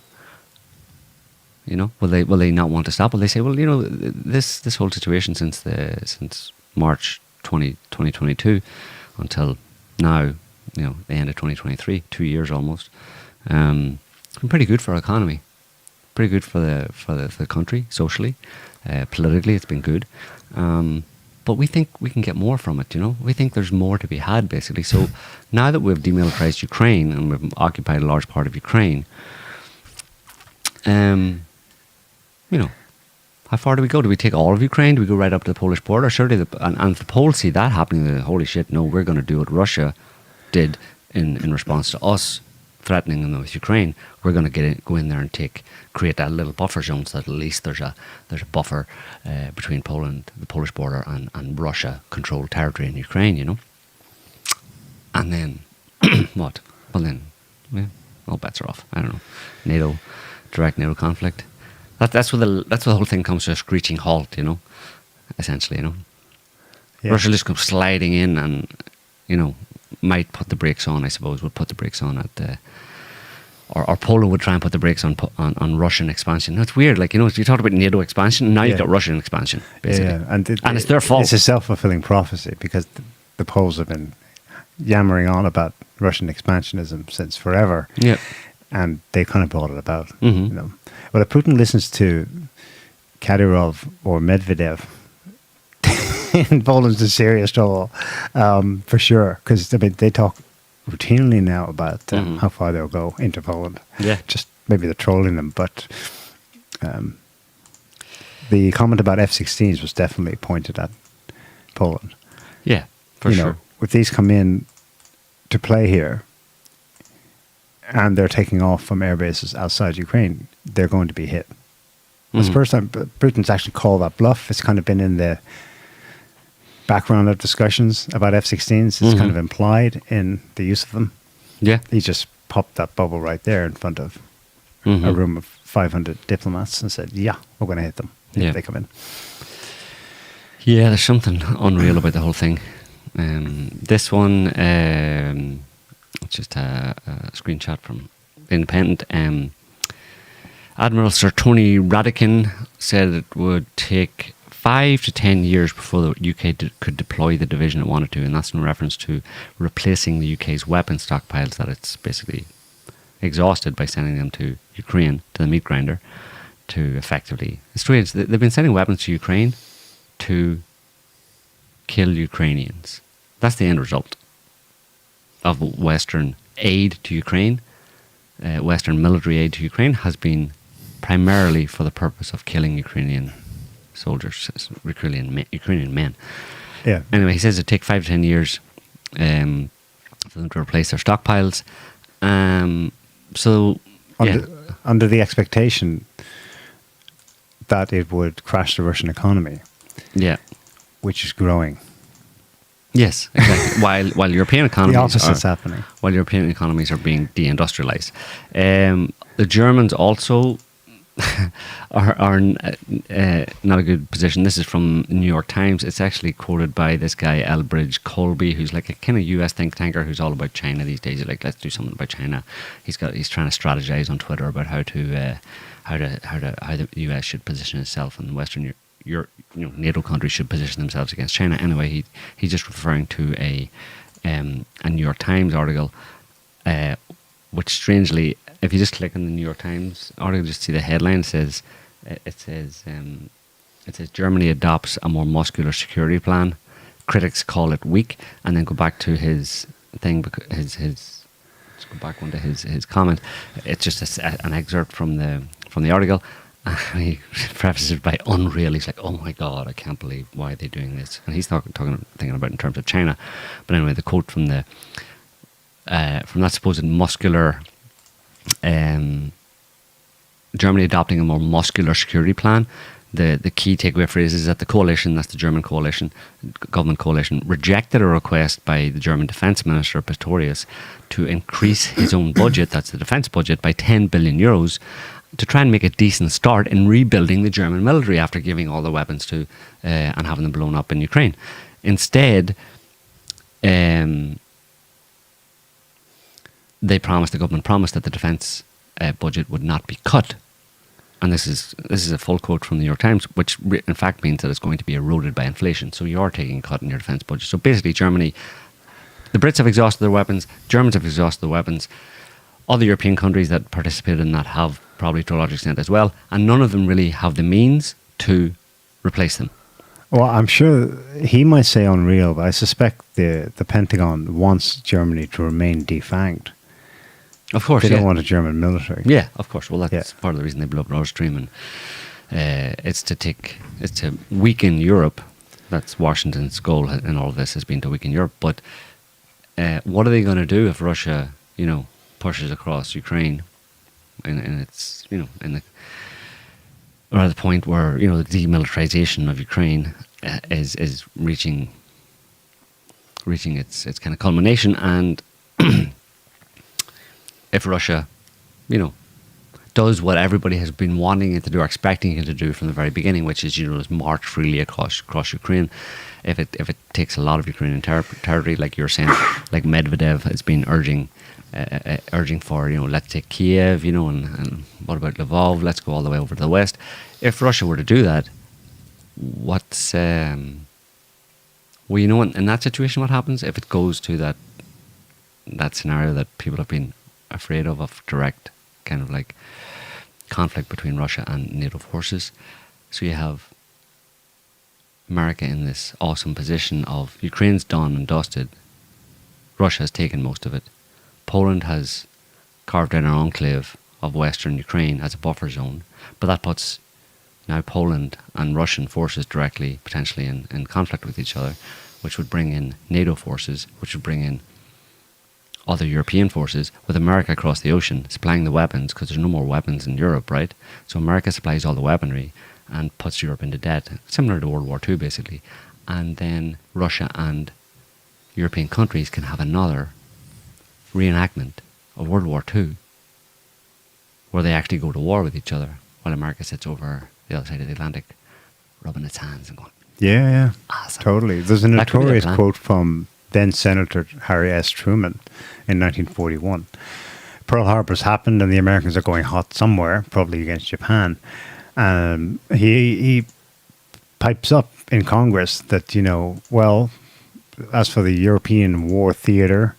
Will they not want to stop? Will they say, well, this whole situation since March 2022 until now, the end of 2023, 2 years almost, it's been pretty good for our economy, pretty good for the country socially, politically. It's been good. But we think we can get more from it, We think there's more to be had, basically. So now that we've demilitarized Ukraine and we've occupied a large part of Ukraine, how far do we go? Do we take all of Ukraine? Do we go right up to the Polish border? Surely, and if the Poles see that happening, then holy shit, no, we're going to do what Russia did in response to us threatening them with Ukraine. We're going to go in there and create that little buffer zone, so that at least there's a buffer between Poland, the Polish border, and Russia-controlled territory in Ukraine, And then, what? Well then, all bets are off. I don't know. Direct NATO conflict. That's where the whole thing comes to a screeching halt, essentially, Yeah. Russia just comes sliding in and, might put the brakes on, I suppose, would put the brakes on at the... Or Poland would try and put the brakes on Russian expansion. No, it's weird, you talked about NATO expansion, now you've got Russian expansion, basically. Yeah. And it's their fault. It's a self-fulfilling prophecy, because the Poles have been yammering on about Russian expansionism since forever. Yeah. And they kind of brought it about, Well, if Putin listens to Kadyrov or Medvedev, Poland's in serious trouble, for sure. Because they talk routinely now about how far they'll go into Poland. Yeah. Just maybe they're trolling them, but the comment about F-16s was definitely pointed at Poland. Yeah, for sure. If these come in to play here, and they're taking off from air bases outside Ukraine, they're going to be hit. It's the first time Britain's actually called that bluff. It's kind of been in the background of discussions about F-16s. It's kind of implied in the use of them. Yeah. He just popped that bubble right there in front of a room of 500 diplomats and said, yeah, we're going to hit them if they come in. Yeah, there's something unreal about the whole thing. This one, just a screenshot from Independent. Admiral Sir Tony Radakin said it would take 5 to 10 years before the UK could deploy the division it wanted to, and that's in reference to replacing the UK's weapon stockpiles that it's basically exhausted by sending them to Ukraine, to the meat grinder, to effectively... It's strange, they've been sending weapons to Ukraine to kill Ukrainians. That's the end result of Western aid to Ukraine. Western military aid to Ukraine has been primarily for the purpose of killing Ukrainian soldiers, Ukrainian men. Yeah. Anyway, he says it'd take 5 to 10 years for them to replace their stockpiles. Under the expectation that it would crash the Russian economy. Yeah. Which is growing. Yes, exactly. while European economies the opposite's happening. While European economies are being deindustrialized. The Germans also are not a good position. This is from the New York Times. It's actually quoted by this guy Elbridge Colby, who's like a kind of US think tanker who's all about China these days. He's like, let's do something about China. He's trying to strategize on Twitter about how the US should position itself, and Western NATO countries should position themselves against China. Anyway, he's just referring to a New York Times article, which strangely, if you just click on the New York Times article, just see the headline. It says Germany adopts a more muscular security plan. Critics call it weak, and then go back to his thing. Let's go back one to his comment. It's just an excerpt from the article. He prefaces it by unreal. He's like, "Oh my God, I can't believe why they're doing this." And he's thinking about in terms of China. But anyway, the quote from that supposed muscular. Germany adopting a more muscular security plan. The key takeaway phrase is that the coalition, that's the German coalition, government coalition, rejected a request by the German defence minister Pistorius to increase his own budget, that's the defence budget, by 10 billion euros to try and make a decent start in rebuilding the German military after giving all the weapons to and having them blown up in Ukraine. Instead, the government promised that the defence budget would not be cut. And this is a full quote from the New York Times, which in fact means that it's going to be eroded by inflation. So you are taking a cut in your defence budget. So basically Germany, the Brits have exhausted their weapons, Germans have exhausted their weapons, other European countries that participated in that have probably to a large extent as well, and none of them really have the means to replace them. Well, I'm sure he might say unreal, but I suspect the Pentagon wants Germany to remain defanged. Of course, they don't want a German military. Yeah, of course. Well, that's part of the reason they blew up Nord Stream, and it's to weaken Europe. That's Washington's goal in all of this, has been to weaken Europe. But what are they going to do if Russia, pushes across Ukraine, and it's at the point where the demilitarization of Ukraine is reaching its kind of culmination, and if Russia, does what everybody has been wanting it to do or expecting it to do from the very beginning, which is, just march freely across Ukraine. If it takes a lot of Ukrainian territory, like you're saying, like Medvedev has been urging for, let's take Kiev, and what about Lvov? Let's go all the way over to the west. If Russia were to do that, what's in that situation, what happens if it goes to that scenario that people have been afraid of direct kind of like conflict between Russia and NATO forces? So you have America in this awesome position of Ukraine's done and dusted, Russia has taken most of it, Poland has carved out an enclave of western Ukraine as a buffer zone, but that puts now Poland and Russian forces directly potentially in conflict with each other, which would bring in NATO forces, which would bring in other European forces, with America across the ocean supplying the weapons, because there's no more weapons in Europe, right? So America supplies all the weaponry and puts Europe into debt, similar to World War II, basically. And then Russia and European countries can have another reenactment of World War II, where they actually go to war with each other, while America sits over the other side of the Atlantic, rubbing its hands and going, Yeah, awesome. totally. There's a That could be the notorious plan. quote from then Senator Harry S. Truman in 1941. Pearl Harbor's happened and the Americans are going hot somewhere, probably against Japan. He pipes up in Congress that, well, as for the European war theater,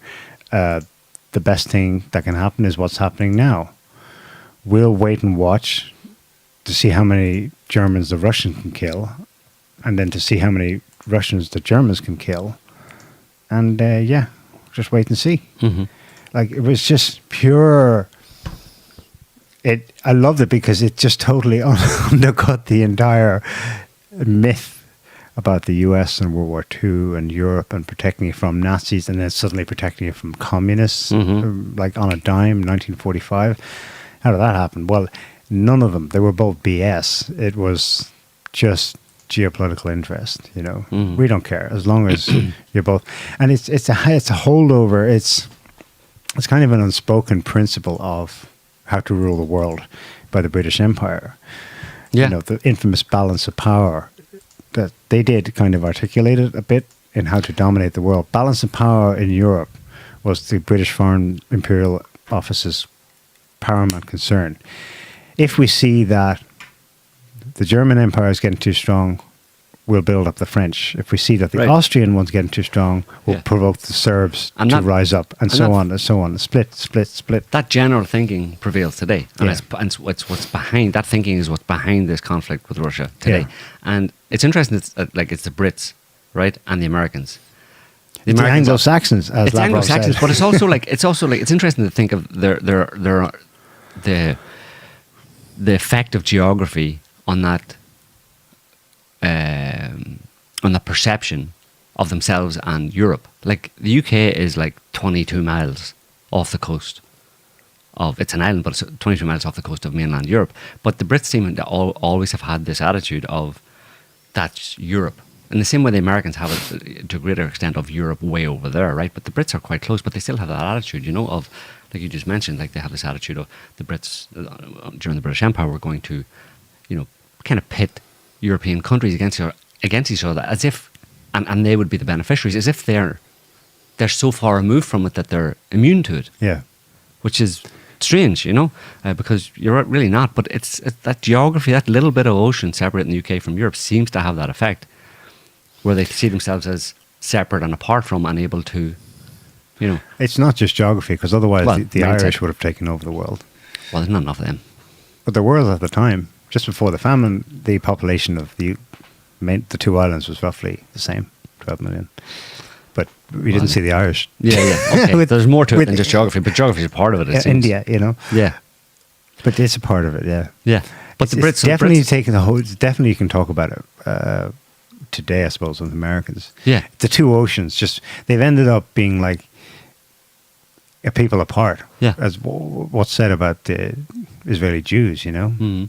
the best thing that can happen is what's happening now. We'll wait and watch to see how many Germans the Russians can kill, and then to see how many Russians the Germans can kill. And just wait and see. Mm-hmm. Like, it was just pure. I loved it because it just totally undercut the entire myth about the US and World War II and Europe and protecting it from Nazis, and then suddenly protecting it from communists, like on a dime, 1945. How did that happen? Well, none of them. They were both BS. It was just geopolitical interest. We don't care as long as you're both. And it's a holdover. It's kind of an unspoken principle of how to rule the world by the British Empire. Yeah. The infamous balance of power that they did kind of articulate it a bit in how to dominate the world. Balance of power in Europe was the British Foreign Imperial Office's paramount concern. If we see that the German Empire is getting too strong, we'll build up the French. If we see that the Austrian one's getting too strong, we'll provoke the Serbs to rise up, and so on and so on. Split. That general thinking prevails today, and it's what's behind that thinking is what's behind this conflict with Russia today. Yeah. And it's interesting. It's it's the Brits, right, and the Americans. The Anglo-Saxons, as it's Lavrov Anglo-Saxons, said. but it's also it's interesting to think of the effect of geography on that. On the perception of themselves and Europe. Like, the UK is like 22 miles off the coast of, it's an island, but it's 22 miles off the coast of mainland Europe. But the Brits seem to always have had this attitude of, that's Europe. In the same way the Americans have it to a greater extent of Europe way over there, right? But the Brits are quite close, but they still have that attitude, of, like you just mentioned, like they have this attitude of the Brits during the British Empire were going to, kind of pit European countries against each other, as if, and they would be the beneficiaries, as if they're so far removed from it that they're immune to it. Yeah, which is strange, because you're really not. But it's that geography, that little bit of ocean separating the UK from Europe, seems to have that effect, where they see themselves as separate and apart from, and able to, It's not just geography, because otherwise the mindset. Irish would have taken over the world. Well, there's not enough of them. But there were at the time. Just before the famine, the population of the two islands was roughly the same, 12 million. But we didn't see the Irish. Yeah. Okay. There's more to it than just geography, but geography is a part of it. It seems. India, Yeah. But it's a part of it, yeah. Yeah. But the Brits it's definitely taking the whole. Definitely, you can talk about it today, I suppose, with Americans. Yeah. The two oceans, they've ended up being like a people apart. Yeah. As what's said about the Israeli Jews, Mm.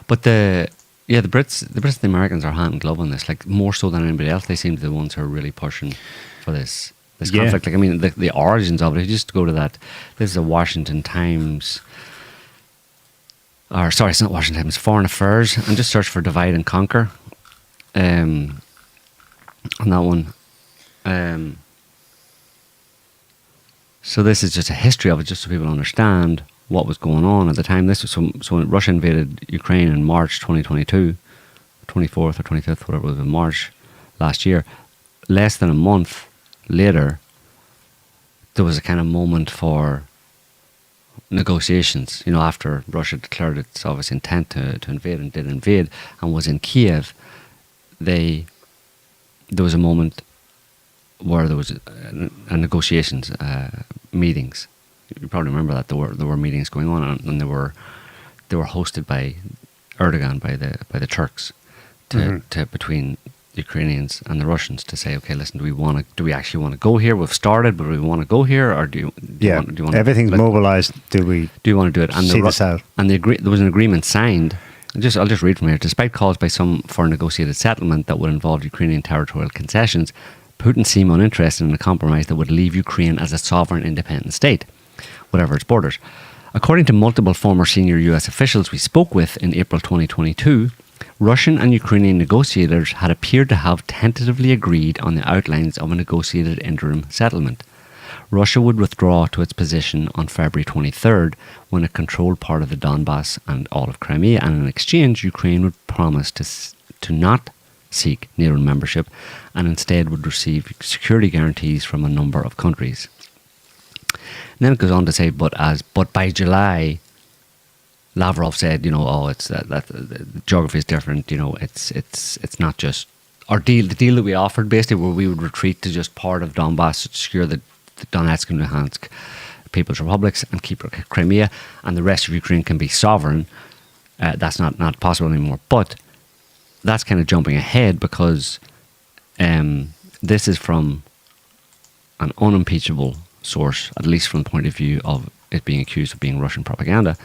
But the Brits and the Americans are hand in glove on this, like more so than anybody else. They seem to be the ones who are really pushing for this conflict. Like, I mean, the origins of it. If you just go to that, this is a Washington Times, or sorry, it's not Washington Times, Foreign Affairs, and just search for divide and conquer. On that one. So this is just a history of it, just so people understand what was going on at the time. This was so Russia invaded Ukraine in March 2022, 24th or 25th, whatever it was, in March last year. Less than a month later, there was a kind of moment for negotiations. After Russia declared its obvious intent to invade, and did invade, and was in Kiev, there was a moment where there was a negotiations meetings. You probably remember that there were meetings going on, and they were hosted by Erdogan, by the Turks, to between Ukrainians and the Russians to say, okay, listen, do we actually want to go here? We've started, but do we want to go here, or do you want everything's mobilized. Do you want to do it? And see this out? And there was an agreement signed. I'll just read from here. Despite calls by some for a negotiated settlement that would involve Ukrainian territorial concessions, Putin seemed uninterested in a compromise that would leave Ukraine as a sovereign, independent state, whatever its borders. According to multiple former senior US officials we spoke with in April 2022, Russian and Ukrainian negotiators had appeared to have tentatively agreed on the outlines of a negotiated interim settlement. Russia would withdraw to its position on February 23rd when it controlled part of the Donbass and all of Crimea, and in exchange Ukraine would promise to not seek NATO membership and instead would receive security guarantees from a number of countries. And then it goes on to say, but by July, Lavrov said, it's that the geography is different. It's not just our deal. The deal that we offered, basically, where we would retreat to just part of Donbass to secure the Donetsk and Luhansk People's Republics and keep Crimea, and the rest of Ukraine can be sovereign. That's not possible anymore. But that's kind of jumping ahead, because this is from an unimpeachable source, at least from the point of view of it being accused of being Russian propaganda.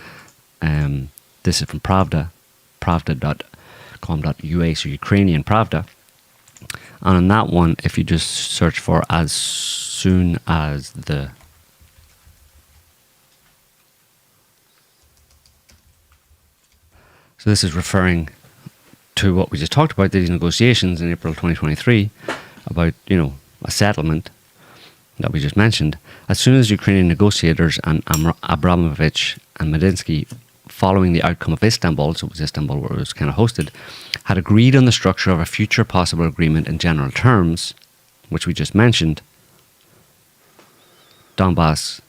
This is from Pravda, pravda.com.ua, so Ukrainian Pravda. And on that one, if you just search for as soon as the... So this is referring to what we just talked about, these negotiations in April 2023 about, a settlement that we just mentioned. As soon as Ukrainian negotiators and Abramovich and Medinsky, following the outcome of Istanbul, so it was Istanbul where it was kind of hosted, had agreed on the structure of a future possible agreement in general terms, which we just mentioned, Donbass,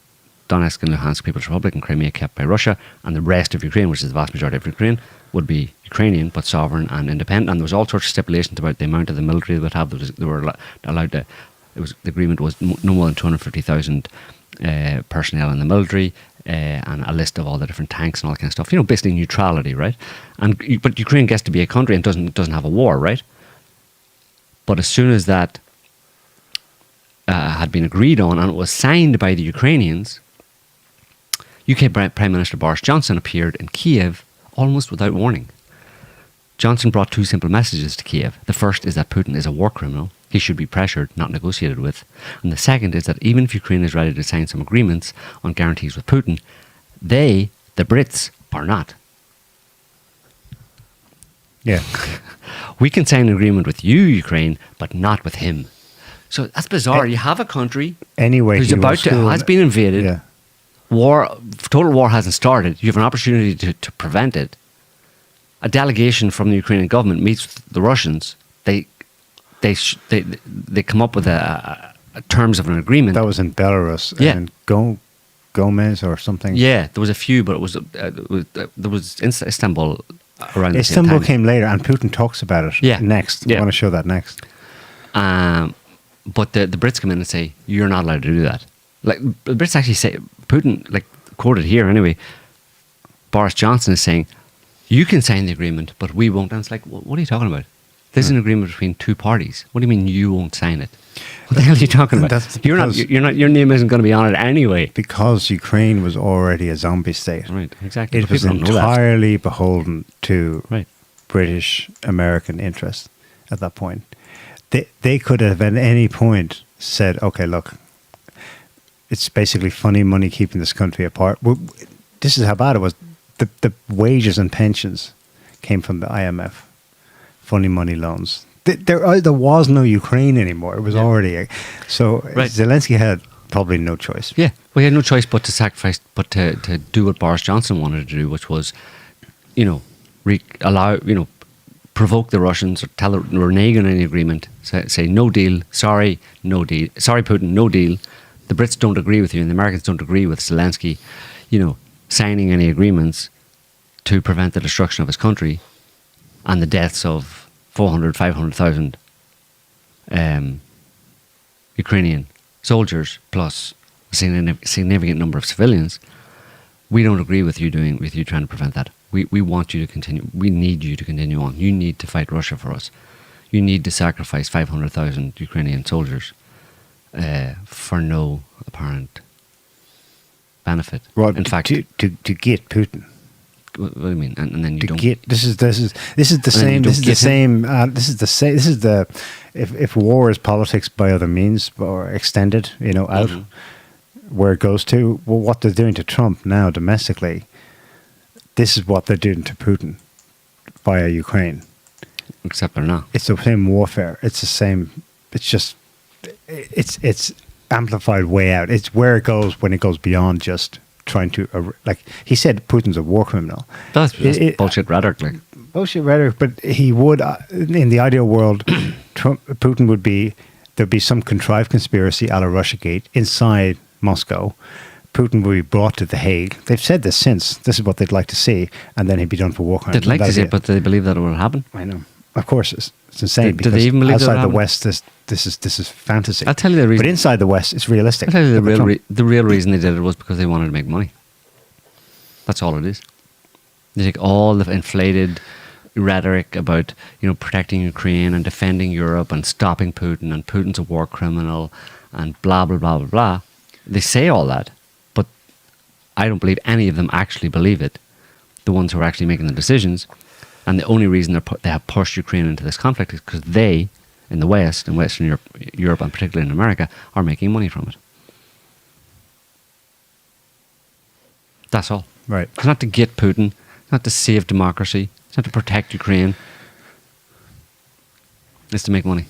Donetsk and Luhansk People's Republic and Crimea kept by Russia, and the rest of Ukraine, which is the vast majority of Ukraine, would be Ukrainian but sovereign and independent. And there was all sorts of stipulations about the amount of the military they would have. They were allowed to. The agreement was no more than 250,000 personnel in the military, and a list of all the different tanks and all that kind of stuff. Basically neutrality, right? But Ukraine gets to be a country and doesn't have a war, right? But as soon as that had been agreed on and it was signed by the Ukrainians, UK Prime Minister Boris Johnson appeared in Kiev almost without warning. Johnson brought two simple messages to Kiev. The first is that Putin is a war criminal. He should be pressured, not negotiated with. And the second is that even if Ukraine is ready to sign some agreements on guarantees with Putin, they, the Brits, are not. Yeah. We can sign an agreement with you, Ukraine, but not with him. So that's bizarre. You have a country who's has been invaded. Yeah. Total war hasn't started. You have an opportunity to prevent it. A delegation from the Ukrainian government meets with the Russians. They come up with a terms of an agreement. That was in Belarus. Yeah. And Gomez or something. Yeah, there was a few, but there was Istanbul around the same Istanbul time. came later, and Putin talks about it next. Yeah. I want to show that next. But the Brits come in and say, you're not allowed to do that. Like, the Brits actually say, Putin, like, quoted here anyway, Boris Johnson is saying, you can sign the agreement, but we won't. And it's like, what are you talking about? This is an agreement between two parties. What do you mean you won't sign it? What the hell are you talking about? You're not. Your name isn't going to be on it anyway. Because Ukraine was already a zombie state. Right, exactly. It was entirely beholden to right. British American interests at that point. They could have at any point said, okay, look, it's basically funny money keeping this country apart. This is how bad it was. The wages and pensions came from the IMF. Funny money loans. There was no Ukraine anymore. It was already... Zelensky had probably no choice. Yeah, well, he had no choice but to sacrifice, but to do what Boris Johnson wanted to do, which was, provoke the Russians, or renege on any agreement, say no deal, sorry, no deal, sorry Putin, no deal. The Brits don't agree with you and the Americans don't agree with Zelensky, signing any agreements to prevent the destruction of his country and the deaths of 400,000, 500,000 Ukrainian soldiers plus a significant number of civilians. We don't agree with you trying to prevent that. We want you to continue. We need you to continue on. You need to fight Russia for us. you need to sacrifice 500,000 Ukrainian soldiers for no apparent benefit. Well, in fact, to get Putin. What do you mean? And then you don't get this is the same. If war is politics by other means or extended, out where it goes to. Well, what they're doing to Trump now domestically, this is what they're doing to Putin via Ukraine. Except they're not. It's the same warfare. It's the same. It's just it's amplified way out. It's where it goes when it goes beyond just trying to, like he said, Putin's a war criminal. That's bullshit rhetoric. Like. Bullshit rhetoric, but he would, in the ideal world, Putin would be, there'd be some contrived conspiracy a la Russiagate inside Moscow. Putin would be brought to The Hague. They've said this since. This is what they'd like to see, and then he'd be done for war crimes. They'd like to see it, but they believe that it will happen. I know. Of course, it's insane. Do they even believe outside the West, this is fantasy. I'll tell you the reason. But inside the West, it's realistic. I'll tell you the real reason they did it was because they wanted to make money. That's all it is. They take all the inflated rhetoric about protecting Ukraine and defending Europe and stopping Putin and Putin's a war criminal and blah blah blah blah blah. They say all that, but I don't believe any of them actually believe it. The ones who are actually making the decisions. And the only reason they have pushed Ukraine into this conflict is because they, in the West, in Western Europe and particularly in America, are making money from it. That's all. Right. It's not to get Putin. It's not to save democracy. It's not to protect Ukraine. It's to make money.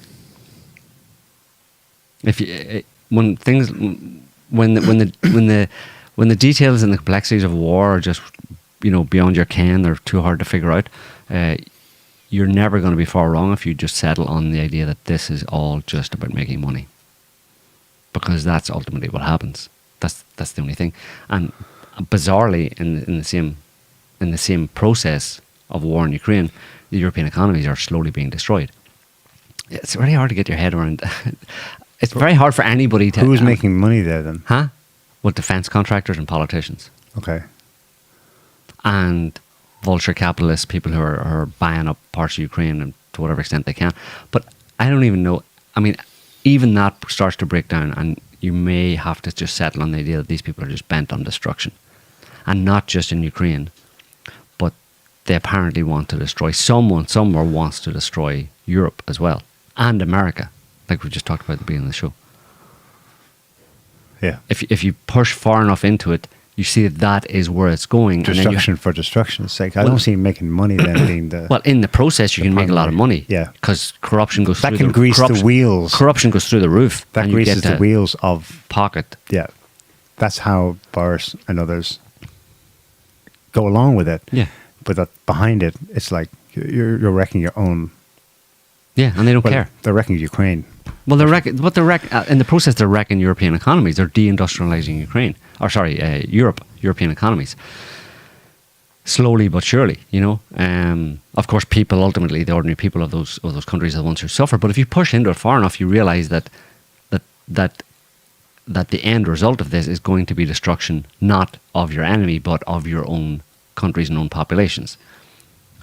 When the details and the complexities of war are just beyond your ken, they're too hard to figure out. You're never going to be far wrong if you just settle on the idea that this is all just about making money, because that's ultimately what happens. That's the only thing. And bizarrely, in the same process of war in Ukraine, the European economies are slowly being destroyed. It's very hard to get your head around. It's very hard for anybody to. Who's making money there then? Huh? Well, defense contractors and politicians. Okay. And vulture capitalists, people who are buying up parts of Ukraine and to whatever extent they can. But I don't even know. I mean, even that starts to break down, and you may have to just settle on the idea that these people are just bent on destruction. And not just in Ukraine, but they apparently want to destroy somewhere wants to destroy Europe as well. And America, like we just talked about at the beginning of the show. Yeah. If you push far enough into it, you see that is where it's going. Destruction for destruction's sake. I don't see him making money then being the... Well, in the process, you can make a lot of money. Yeah. Because corruption goes through the... That can grease the wheels. Corruption goes through the roof. That greases the wheels of... Pocket. Yeah. That's how Boris and others go along with it. Yeah. But that behind it, it's like you're wrecking your own... Yeah, and they don't care. They're wrecking Ukraine. Well, in the process, they're wrecking European economies. They're deindustrializing Ukraine. European economies. Slowly but surely, Of course, people ultimately, the ordinary people of those countries are the ones who suffer. But if you push into it far enough, you realize that the end result of this is going to be destruction, not of your enemy, but of your own countries and own populations,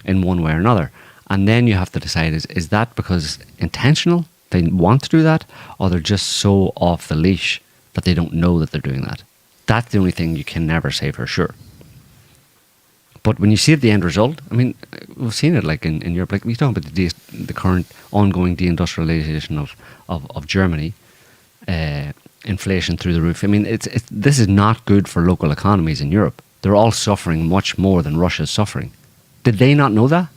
in one way or another. And then you have to decide, is that because intentional, they want to do that, or they're just so off the leash that they don't know that they're doing that? That's the only thing you can never say for sure. But when you see the end result, I mean, we've seen it like in Europe, like we talk about the current ongoing deindustrialization of Germany, inflation through the roof. I mean, this is not good for local economies in Europe. They're all suffering much more than Russia's suffering. Did they not know that?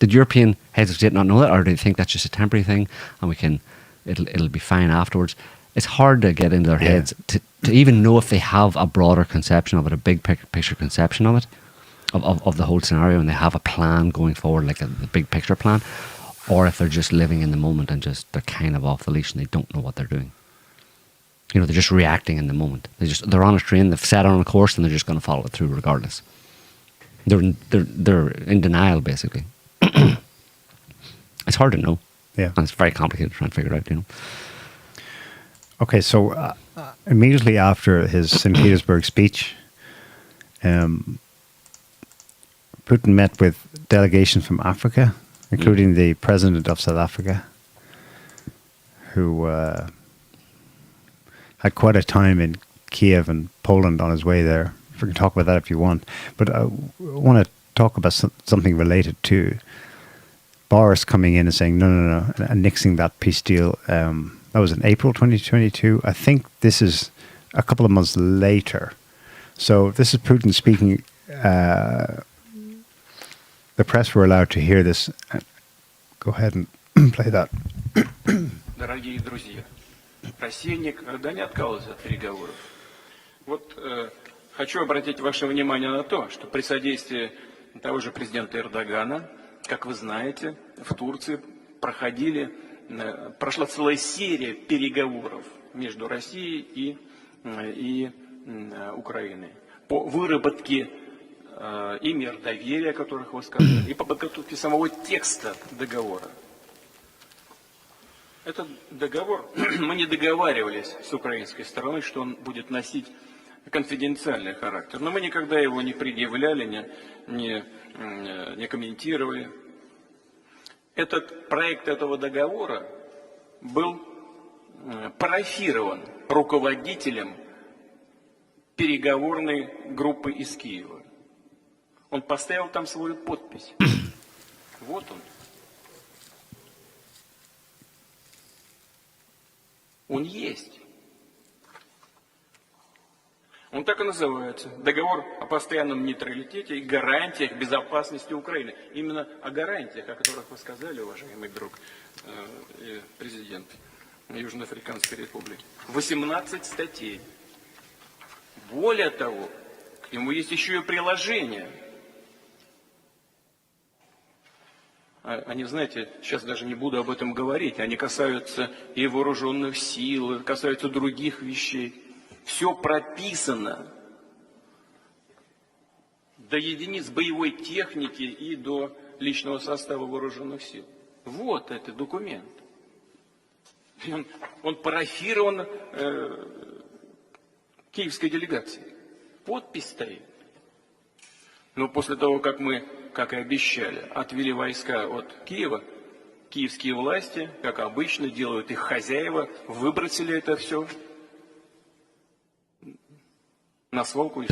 Did European heads of state not know that, or do they think that's just a temporary thing and it'll be fine afterwards? It's hard to get into their heads to even know if they have a broader conception of it, a big picture conception of it, of the whole scenario, and they have a plan going forward, like a big picture plan, or if they're just living in the moment and they're kind of off the leash and they don't know what they're doing. They're just reacting in the moment. They're on a train, they've set on a course, and they're just going to follow it through regardless. They're in denial, basically. It's hard to know. Yeah. And it's very complicated to try and figure it out, Okay, so immediately after his St. Petersburg speech, Putin met with delegations from Africa including the president of South Africa, who had quite a time in Kiev and Poland on his way there. We can talk about that if you want. But I want to talk about something related to Boris coming in and saying, no, and nixing that peace deal. That was in April 2022. I think this is a couple of months later. So this is Putin speaking. The press were allowed to hear this. Go ahead and play that. Дорогие друзья, Россия никогда не отказывалась от переговоров. Вот хочу обратить ваше внимание на то, что при содействии того же президента Эрдогана, как вы знаете, в Турции прошла целая серия переговоров между Россией и Украиной по выработке и мер доверия, о которых вы сказали, и по подготовке самого текста договора. Этот договор, мы не договаривались с украинской стороной, что он будет носить конфиденциальный характер. Но мы никогда его не предъявляли, не комментировали. Этот проект этого договора был парафирован руководителем переговорной группы из Киева. Он поставил там свою подпись. Вот он. Он есть. Он так и называется. Договор о постоянном нейтралитете и гарантиях безопасности Украины. Именно о гарантиях, о которых вы сказали, уважаемый друг президент Южноафриканской Республики. 18 статей. Более того, к нему есть еще и приложение. Они, знаете, сейчас даже не буду об этом говорить, они касаются и вооруженных сил, касаются других вещей. Все прописано до единиц боевой техники и до личного состава вооруженных сил. Вот этот документ. Он парафирован киевской делегацией. Подпись стоит. Но после того, как мы, как и обещали, отвели войска от Киева, киевские власти, как обычно, делают их хозяева, выбросили это все на свалку,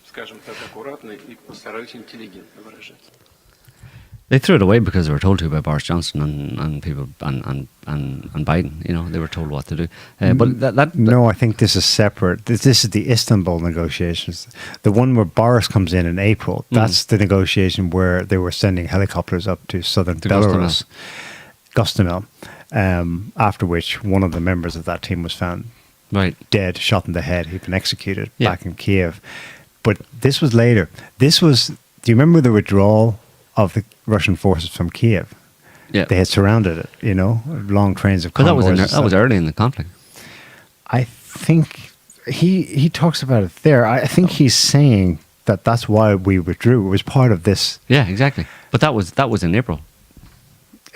скажем так, аккуратно и постараюсь интеллигентно выражаться. They threw it away because they were told to by Boris Johnson and people and Biden. You know, they were told what to do. But no, I think this is separate. This is the Istanbul negotiations. The one where Boris comes in April. That's the negotiation where they were sending helicopters up to southern Belarus, Gostomel. After which one of the members of that team was found dead, shot in the head. He'd been executed back in Kiev. But this was later. This was. Do you remember the withdrawal of the Russian forces from Kiev? Yeah, they had surrounded it. You know, long trains of convoys. But that was early in the conflict. I think he talks about it there. I think he's saying that that's why we withdrew. It was part of this. Yeah, exactly. But that was in April.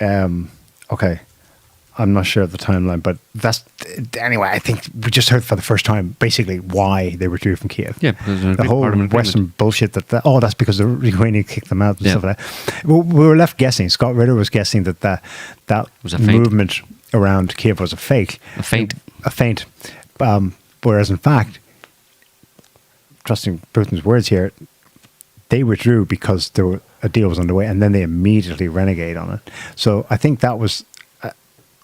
Okay. I'm not sure of the timeline, but that's anyway. I think we just heard for the first time basically why they withdrew from Kiev. Yeah, because the whole Western bullshit that that's because the Ukrainians kicked them out and stuff like that. We were left guessing. Scott Ritter was guessing that was a movement around Kiev was a feint. Whereas in fact, trusting Putin's words here, they withdrew because a deal was underway, and then they immediately renegade on it. So I think that was.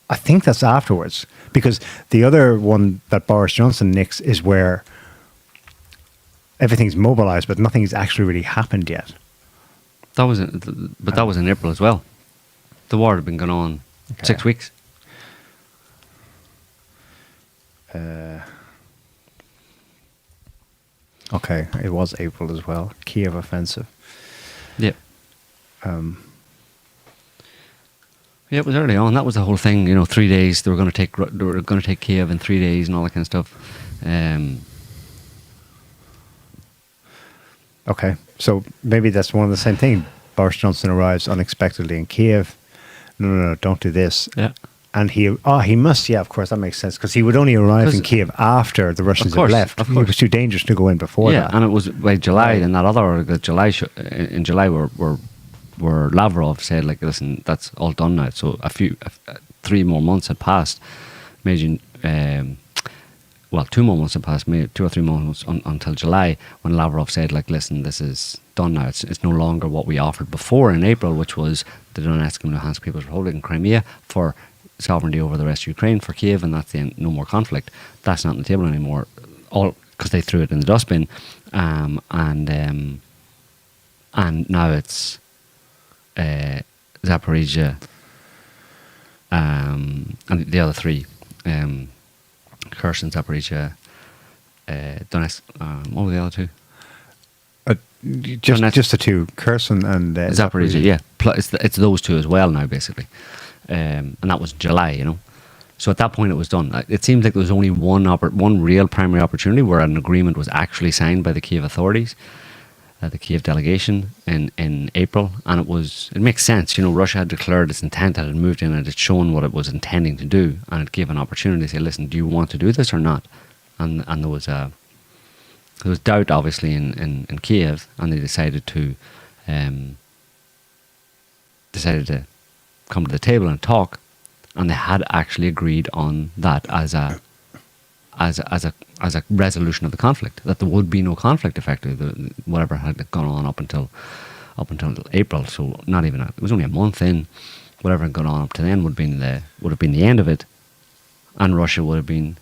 I think that's afterwards, because the other one that Boris Johnson nicks is where everything's mobilized, but nothing's actually really happened yet. That was in April as well. The war had been going on 6 weeks. Okay, it was April as well. Kiev offensive. Yeah. Yeah, it was early on. That was the whole thing. You know, 3 days they were going to take Kiev in 3 days and all that kind of stuff. Okay, so maybe that's one of the same thing. Boris Johnson arrives unexpectedly in Kiev. No, don't do this. Yeah. And he must. Yeah, of course, that makes sense, because he would only arrive in Kiev after the Russians had left. It was too dangerous to go in before that. Yeah, and it was by July, and that other in July were where Lavrov said, like, listen, that's all done now. So 3 more months had passed. Imagine, 2 more months had passed, maybe 2 or 3 more months until July, when Lavrov said, like, listen, this is done now. It's no longer what we offered before in April, which was the Donetsk and Luhansk People's Republic in Crimea for sovereignty over the rest of Ukraine, for Kiev, and that's the end, no more conflict. That's not on the table anymore, all because they threw it in the dustbin. And now it's Zaporizhia and the other three, Kherson, Zaporizhia, Donetsk. What were the other two? Just the two, Kherson and Zaporizhia. Yeah, it's those two as well now, basically, and that was July. You know, so at that point it was done. It seems like there was only one real primary opportunity where an agreement was actually signed by the Kiev authorities, the Kiev delegation in April, and it makes sense. You know, Russia had declared its intent, had moved in, and had shown what it was intending to do, and it gave an opportunity to say, listen, do you want to do this or not? And there was doubt, obviously, in Kiev, and they decided to come to the table and talk, and they had actually agreed on that as a resolution of the conflict, that there would be no conflict effectively, whatever had gone on up until April. So not even it was only a month in. Whatever had gone on up to then would have been the end of it, and Russia would have been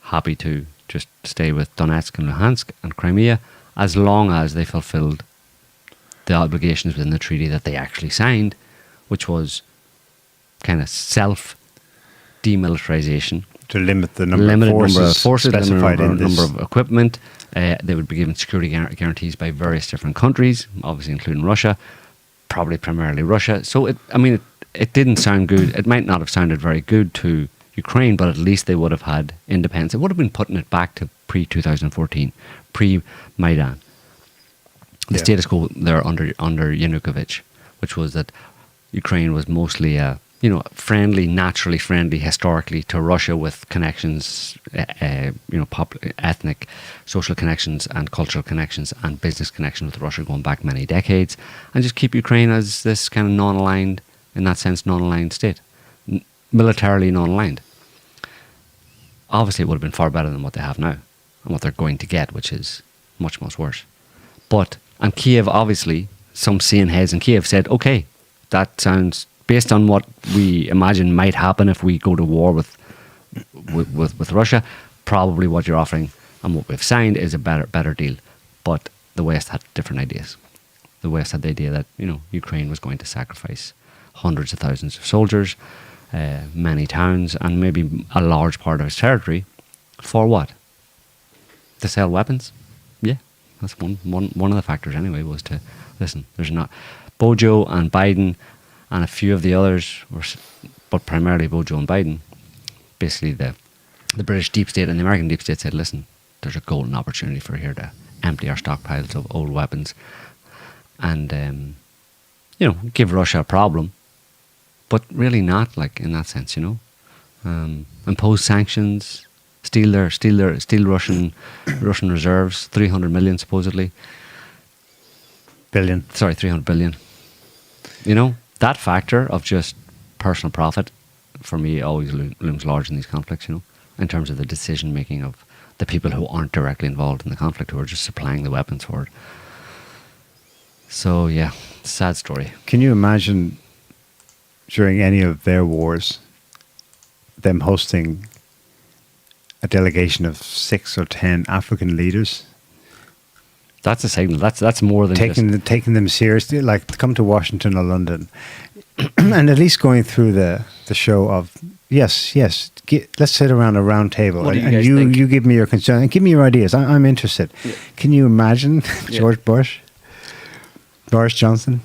happy to just stay with Donetsk and Luhansk and Crimea as long as they fulfilled the obligations within the treaty that they actually signed, which was kind of self-demilitarization. To limit the number of forces specified in this. Number of equipment. They would be given security guarantees by various different countries, obviously including Russia, probably primarily Russia. So it didn't sound good. It might not have sounded very good to Ukraine, but at least they would have had independence. It would have been putting it back to pre-2014, pre-Maidan. The status quo there under Yanukovych, which was that Ukraine was mostly friendly, naturally friendly, historically to Russia, with connections, ethnic, social connections and cultural connections and business connections with Russia going back many decades, and just keep Ukraine as this kind of non-aligned, in that sense, non-aligned state. Militarily non-aligned. Obviously, it would have been far better than what they have now and what they're going to get, which is much, much worse. And Kiev, obviously, some sane heads in Kiev said, okay, that sounds, based on what we imagine might happen if we go to war with Russia, probably what you're offering and what we've signed is a better deal. But the West had different ideas. The West had the idea that, Ukraine was going to sacrifice hundreds of thousands of soldiers, many towns, and maybe a large part of its territory. For what? To sell weapons? Yeah, that's one of the factors anyway, was to, listen, there's not... Bojo and Biden and a few of the others, but primarily Bojo and Biden, basically the British deep state and the American deep state said, listen, there's a golden opportunity for here to empty our stockpiles of old weapons and, give Russia a problem. But really not, like, in that sense, impose sanctions, steal Russian reserves, 300 million supposedly. Billion. Sorry, 300 billion. That factor of just personal profit, for me, always looms large in these conflicts, in terms of the decision making of the people who aren't directly involved in the conflict, who are just supplying the weapons for it. So, yeah, sad story. Can you imagine, during any of their wars, them hosting a delegation of 6 or 10 African leaders? That's a signal. That's more than taking them seriously, like to come to Washington or London, and at least going through the show of yes, let's sit around a round table and you give me your concern and give me your ideas. I'm interested. Yeah. Can you imagine Boris Johnson,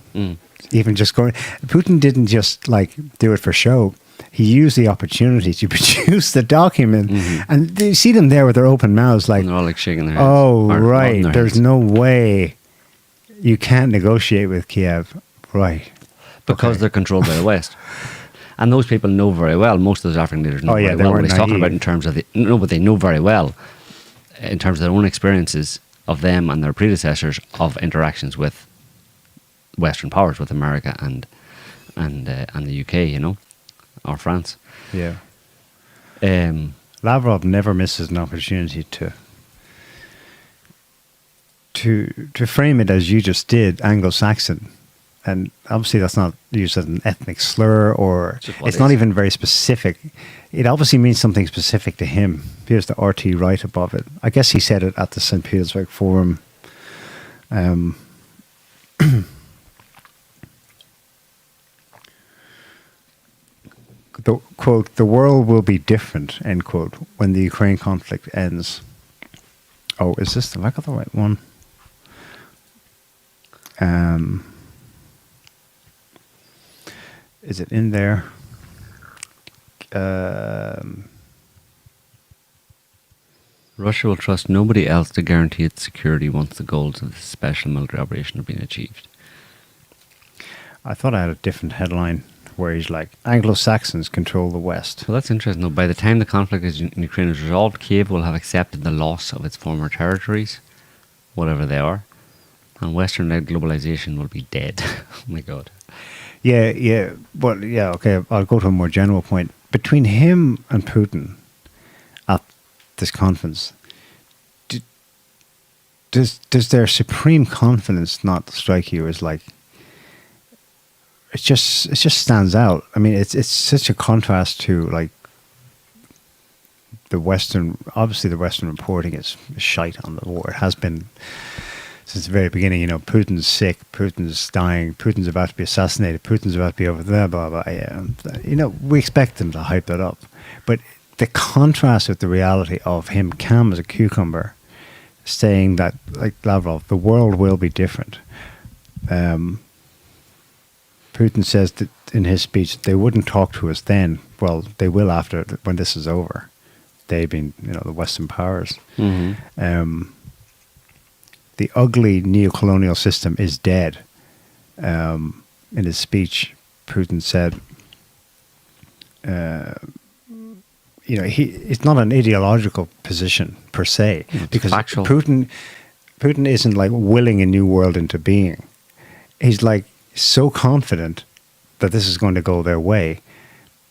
even just going? Putin didn't just do it for show. He used the opportunity to produce the document, and they see them there with their open mouths, and they're all shaking their heads. Oh, right. There's no way you can't negotiate with Kiev, right? Because they're controlled by the West, and those people know very well. Most of those African leaders know very well what he's talking about in terms of but they know very well in terms of their own experiences of them and their predecessors of interactions with Western powers, with America and the UK, or France. Yeah. Um, Lavrov never misses an opportunity to frame it as you just did, Anglo-Saxon. And obviously that's not used as an ethnic slur, or it's not even very specific. It obviously means something specific to him. Here's the RT right above it. I guess he said it at the St. Petersburg Forum. The quote, "The world will be different," end quote, when the Ukraine conflict ends. Oh, is this have I got the right one? Is it in there? Russia will trust nobody else to guarantee its security once the goals of this special military operation have been achieved. I thought I had a different headline where he's like, Anglo-Saxons control the West. Well, that's interesting. Though. By the time the conflict in Ukraine is resolved, Kiev will have accepted the loss of its former territories, whatever they are, and Western-led globalization will be dead. Oh my God. Yeah. Well, yeah, okay, I'll go to a more general point. Between him and Putin at this conference, does their supreme confidence not strike you as like, it just stands out. I mean, it's such a contrast to like the Western. Obviously, the Western reporting is shite on the war. It has been since the very beginning. Putin's sick, Putin's dying, Putin's about to be assassinated, Putin's about to be over there, blah blah. Yeah, we expect them to hype that up, but the contrast with the reality of him calm as a cucumber, saying that, like Lavrov, the world will be different. Putin says that in his speech, they wouldn't talk to us then. Well, they will after, when this is over. They being, the Western powers. Mm-hmm. The ugly neo-colonial system is dead. In his speech, Putin said, it's not an ideological position per se, because factual. Putin isn't like willing a new world into being. He's like so confident that this is going to go their way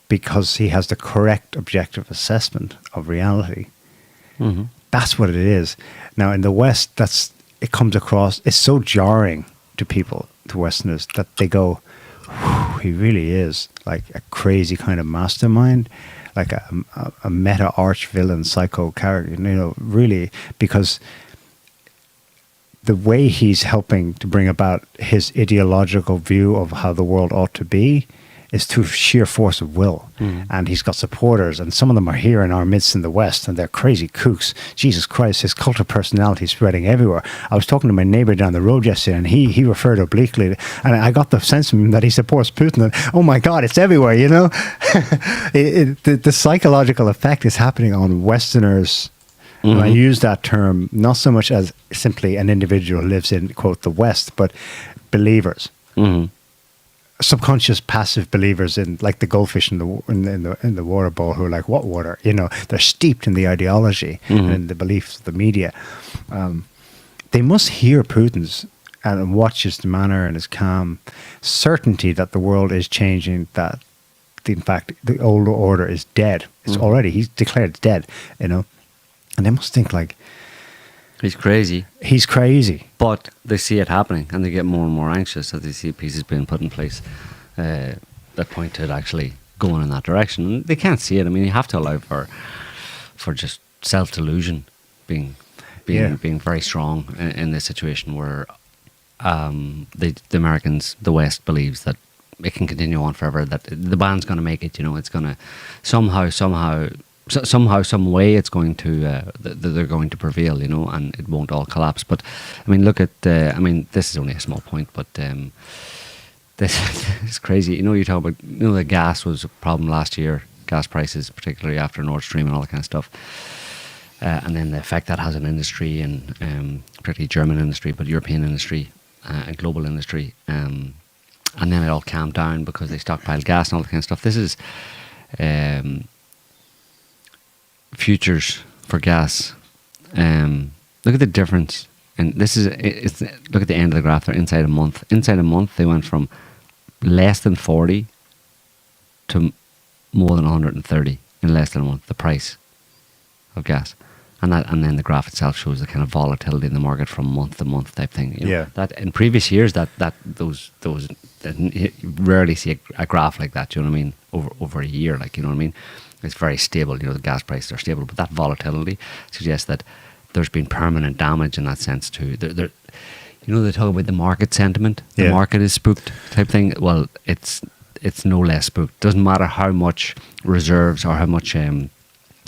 because he has the correct objective assessment of reality. Mm-hmm. That's what it is. Now in the West, it comes across, it's so jarring to people, to Westerners, that they go, he really is like a crazy kind of mastermind, like a meta arch villain psycho character, really, because the way he's helping to bring about his ideological view of how the world ought to be is through sheer force of will. And he's got supporters, and some of them are here in our midst in the West, and they're crazy kooks. Jesus Christ, his cult of personality is spreading everywhere. I was talking to my neighbor down the road yesterday, and he referred obliquely, and I got the sense from him that he supports Putin. And, oh my God, it's everywhere, the psychological effect is happening on Westerners. And I use that term not so much as simply an individual who lives in, quote, the West, but believers. Mm-hmm. Subconscious, passive believers in, like the goldfish in the water bowl, who are like, what water? They're steeped in the ideology and the beliefs of the media. They must hear Putin's and watch his manner and his calm certainty that the world is changing, that in fact the old order is dead. It's already, he's declared it's dead, and they must think like, he's crazy. He's crazy. But they see it happening, and they get more and more anxious as they see pieces being put in place that point to it actually going in that direction. And they can't see it. I mean, you have to allow for just self-delusion being very strong in this situation where the Americans, the West, believes that it can continue on forever, that the band's going to make it, it's going to somehow, some way it's going to, they're going to prevail, and it won't all collapse. But, I mean, look at, this is only a small point, but this is crazy. You talk about, the gas was a problem last year, gas prices, particularly after Nord Stream and all that kind of stuff. And then the effect that has on industry, and particularly German industry, but European industry and global industry. And then it all calmed down because they stockpiled gas and all that kind of stuff. This is futures for gas. Look at the difference and this is, look at the end of the graph there, inside a month. Inside a month, they went from less than 40 to more than 130 in less than a month, the price of gas. And then the graph itself shows the kind of volatility in the market from month to month type thing. You know, Yeah. that in previous years, those you rarely see a graph like that. You know what I mean? Over a year, like, you know what I mean? It's very stable. You know, the gas prices are stable, but that volatility suggests that there's been permanent damage in that sense too. You know, they talk about the market sentiment. The Yeah. market is spooked type thing. Well, it's no less spooked. Doesn't matter how much reserves or how much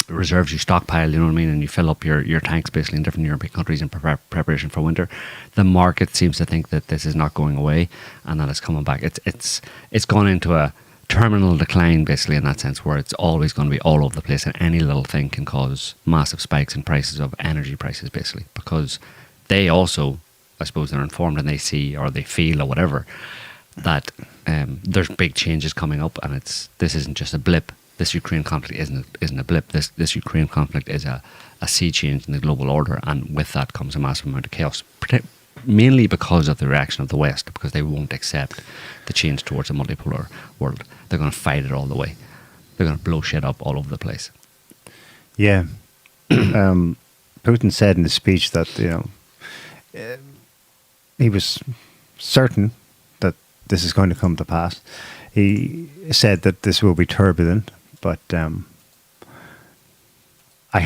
reserves you stockpile, you know what I mean, and you fill up your tanks basically in different European countries in preparation for winter. The market seems to think that this is not going away and that it's coming back. It's gone into a terminal decline basically in that sense, where it's always going to be all over the place, and any little thing can cause massive spikes in prices of energy prices basically, because they also, I suppose, they're informed and they see or they feel or whatever that there's big changes coming up, and this isn't just a blip. This Ukraine conflict isn't a blip. This Ukraine conflict is a sea change in the global order, and with that comes a massive amount of chaos, mainly because of the reaction of the West, because they won't accept the change towards a multipolar world. They're going to fight it all the way. They're going to blow shit up all over the place. Yeah. Putin said in his speech that, he was certain that this is going to come to pass. He said that this will be turbulent, but I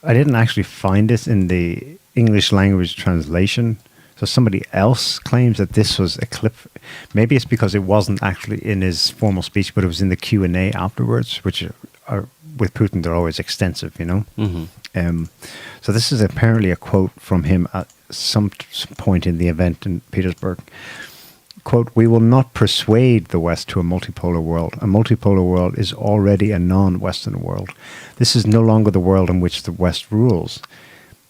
didn't actually find it in the English language translation. So somebody else claims that this was a clip. Maybe it's because it wasn't actually in his formal speech, but it was in the Q&A afterwards, which are with Putin, they're always extensive, you know. Mm-hmm. So this is apparently a quote from him at some point in the event in Petersburg. Quote, "We will not persuade the West to a multipolar world. A multipolar world is already a non-Western world. This is no longer the world in which the West rules.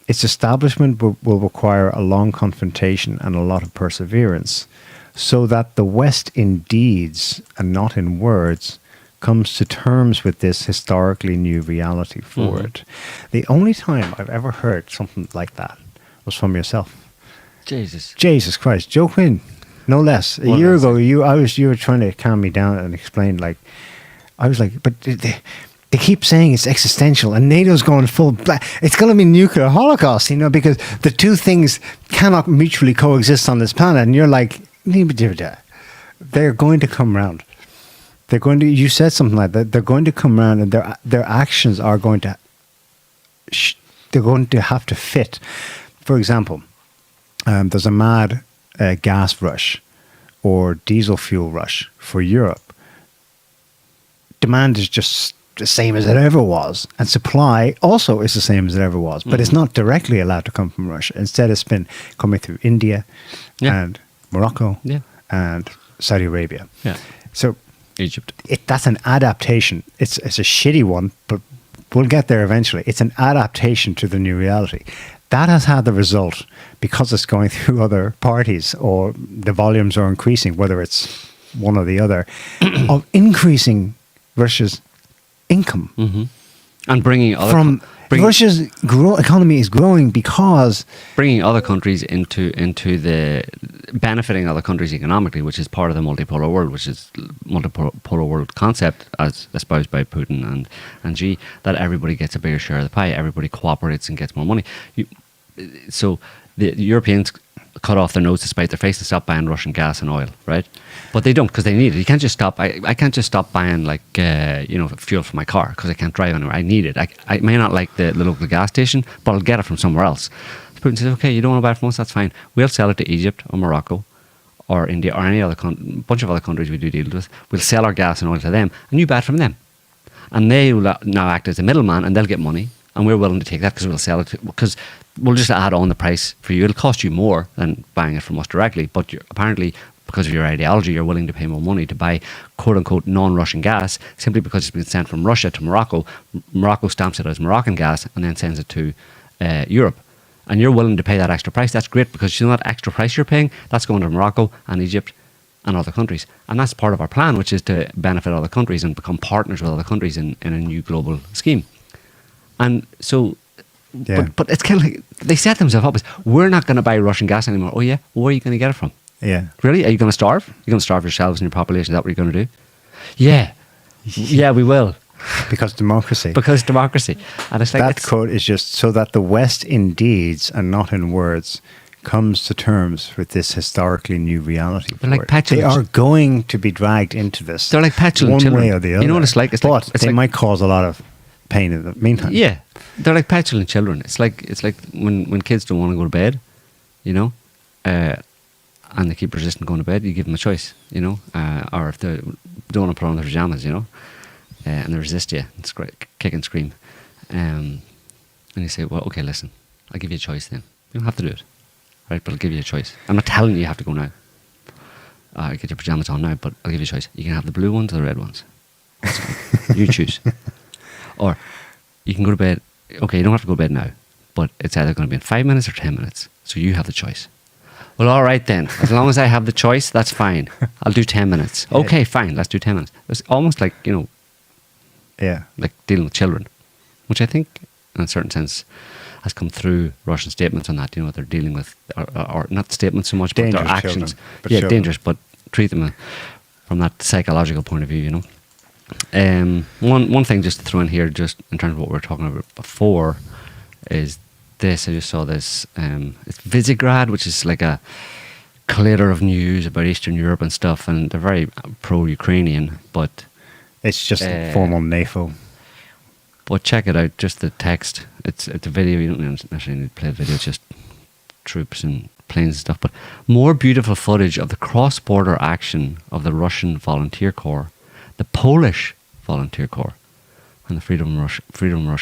Its establishment will require a long confrontation and a lot of perseverance, so that the West in deeds and not in words comes to terms with this historically new reality for it." The only time I've ever heard something like that was from yourself. Jesus Christ. Joe Quinn, no less. A year ago, you were trying to calm me down and explain, like, I was like, but they keep saying it's existential, and NATO's going full black. It's going to be nuclear holocaust, you know, because the two things cannot mutually coexist on this planet. And you're like, they're going to come round. They're going to. You said something like that. They're going to come round, and their actions are going to. They're going to have to fit. For example, there's a mad gas rush or diesel fuel rush for Europe. Demand is just the same as it ever was, and supply also is the same as it ever was, but it's not directly allowed to come from Russia. Instead, it's been coming through India and Morocco and Saudi Arabia. So Egypt. That's an adaptation. It's a shitty one, but we'll get there eventually. It's an adaptation to the new reality. That has had the result, because it's going through other parties or the volumes are increasing, whether it's one or the other, of increasing Russia's income. And bringing other from Russia's economy is growing because bringing other countries into the benefiting other countries economically, which is part of the multipolar world, which is multipolar world concept as espoused by Putin and Xi, that everybody gets a bigger share of the pie, everybody cooperates and gets more money. So the Europeans cut off their nose to spite their face and stop buying Russian gas and oil, right? But they don't, because they need it. You can't just stop. I can't just stop buying fuel for my car because I can't drive anywhere. I need it. I may not like the local gas station, but I'll get it from somewhere else. So Putin says, okay, you don't want to buy it from us, that's fine. We'll sell it to Egypt or Morocco or India or any other bunch of other countries we do deal with. We'll sell our gas and oil to them, and you buy it from them. And they will now act as a middleman, and they'll get money, and we're willing to take that because we'll sell it, because we'll just add on the price for you. It'll cost you more than buying it from us directly, but apparently, because of your ideology, you're willing to pay more money to buy quote-unquote non-Russian gas simply because it's been sent from Russia to Morocco. Morocco stamps it as Moroccan gas and then sends it to Europe. And you're willing to pay that extra price. That's great, because you know that extra price you're paying, that's going to Morocco and Egypt and other countries. And that's part of our plan, which is to benefit other countries and become partners with other countries in a new global scheme. And so Yeah. But it's kind of like they set themselves up as, we're not going to buy Russian gas anymore. Oh yeah, where are you going to get it from? Yeah. Really? Are you going to starve? You're going to starve yourselves and your population? Is that what you're going to do? Yeah. Yeah, we will. Because democracy. Because democracy. And it's like, That quote is just so that the West in deeds and not in words comes to terms with this historically new reality. They're like petulant. They are going to be dragged into this. They're like petulant one children. way or the other. You know what it's like? But they might cause a lot of pain in the meantime. Yeah, they're like petulant children. It's like when kids don't want to go to bed, you know, and they keep resisting going to bed. You give them a choice, you know, or if they don't want to put on their pajamas, you know, and they resist you and kick and scream, and you say, well, okay, listen, I'll give you a choice then. You don't have to do it, right? But I'll give you a choice. I'm not telling you have to go now. Get your pajamas on now, but I'll give you a choice. You can have the blue ones or the red ones. You choose. Or you can go to bed. Okay, you don't have to go to bed now, but it's either going to be in 5 minutes or 10 minutes. So you have the choice. Well, all right then. As long as I have the choice, that's fine. I'll do 10 minutes. Okay, fine. Let's do 10 minutes. It's almost like, you know, like dealing with children, which I think, in a certain sense, has come through Russian statements on that. You know, they're dealing with, or not statements so much, but their actions. Children, dangerous, but treat them from that psychological point of view, you know. One thing just to throw in here, just in terms of what we were talking about before, is this. I just saw this. It's Visegrad, which is like a collider of news about Eastern Europe and stuff, and they're very pro-Ukrainian, but it's just formal NATO. But check it out, just the text. It's a video. You don't necessarily need to play the video. It's just troops and planes and stuff. But more beautiful footage of the cross-border action of the Russian Volunteer Corps, the Polish Volunteer Corps, and the Freedom of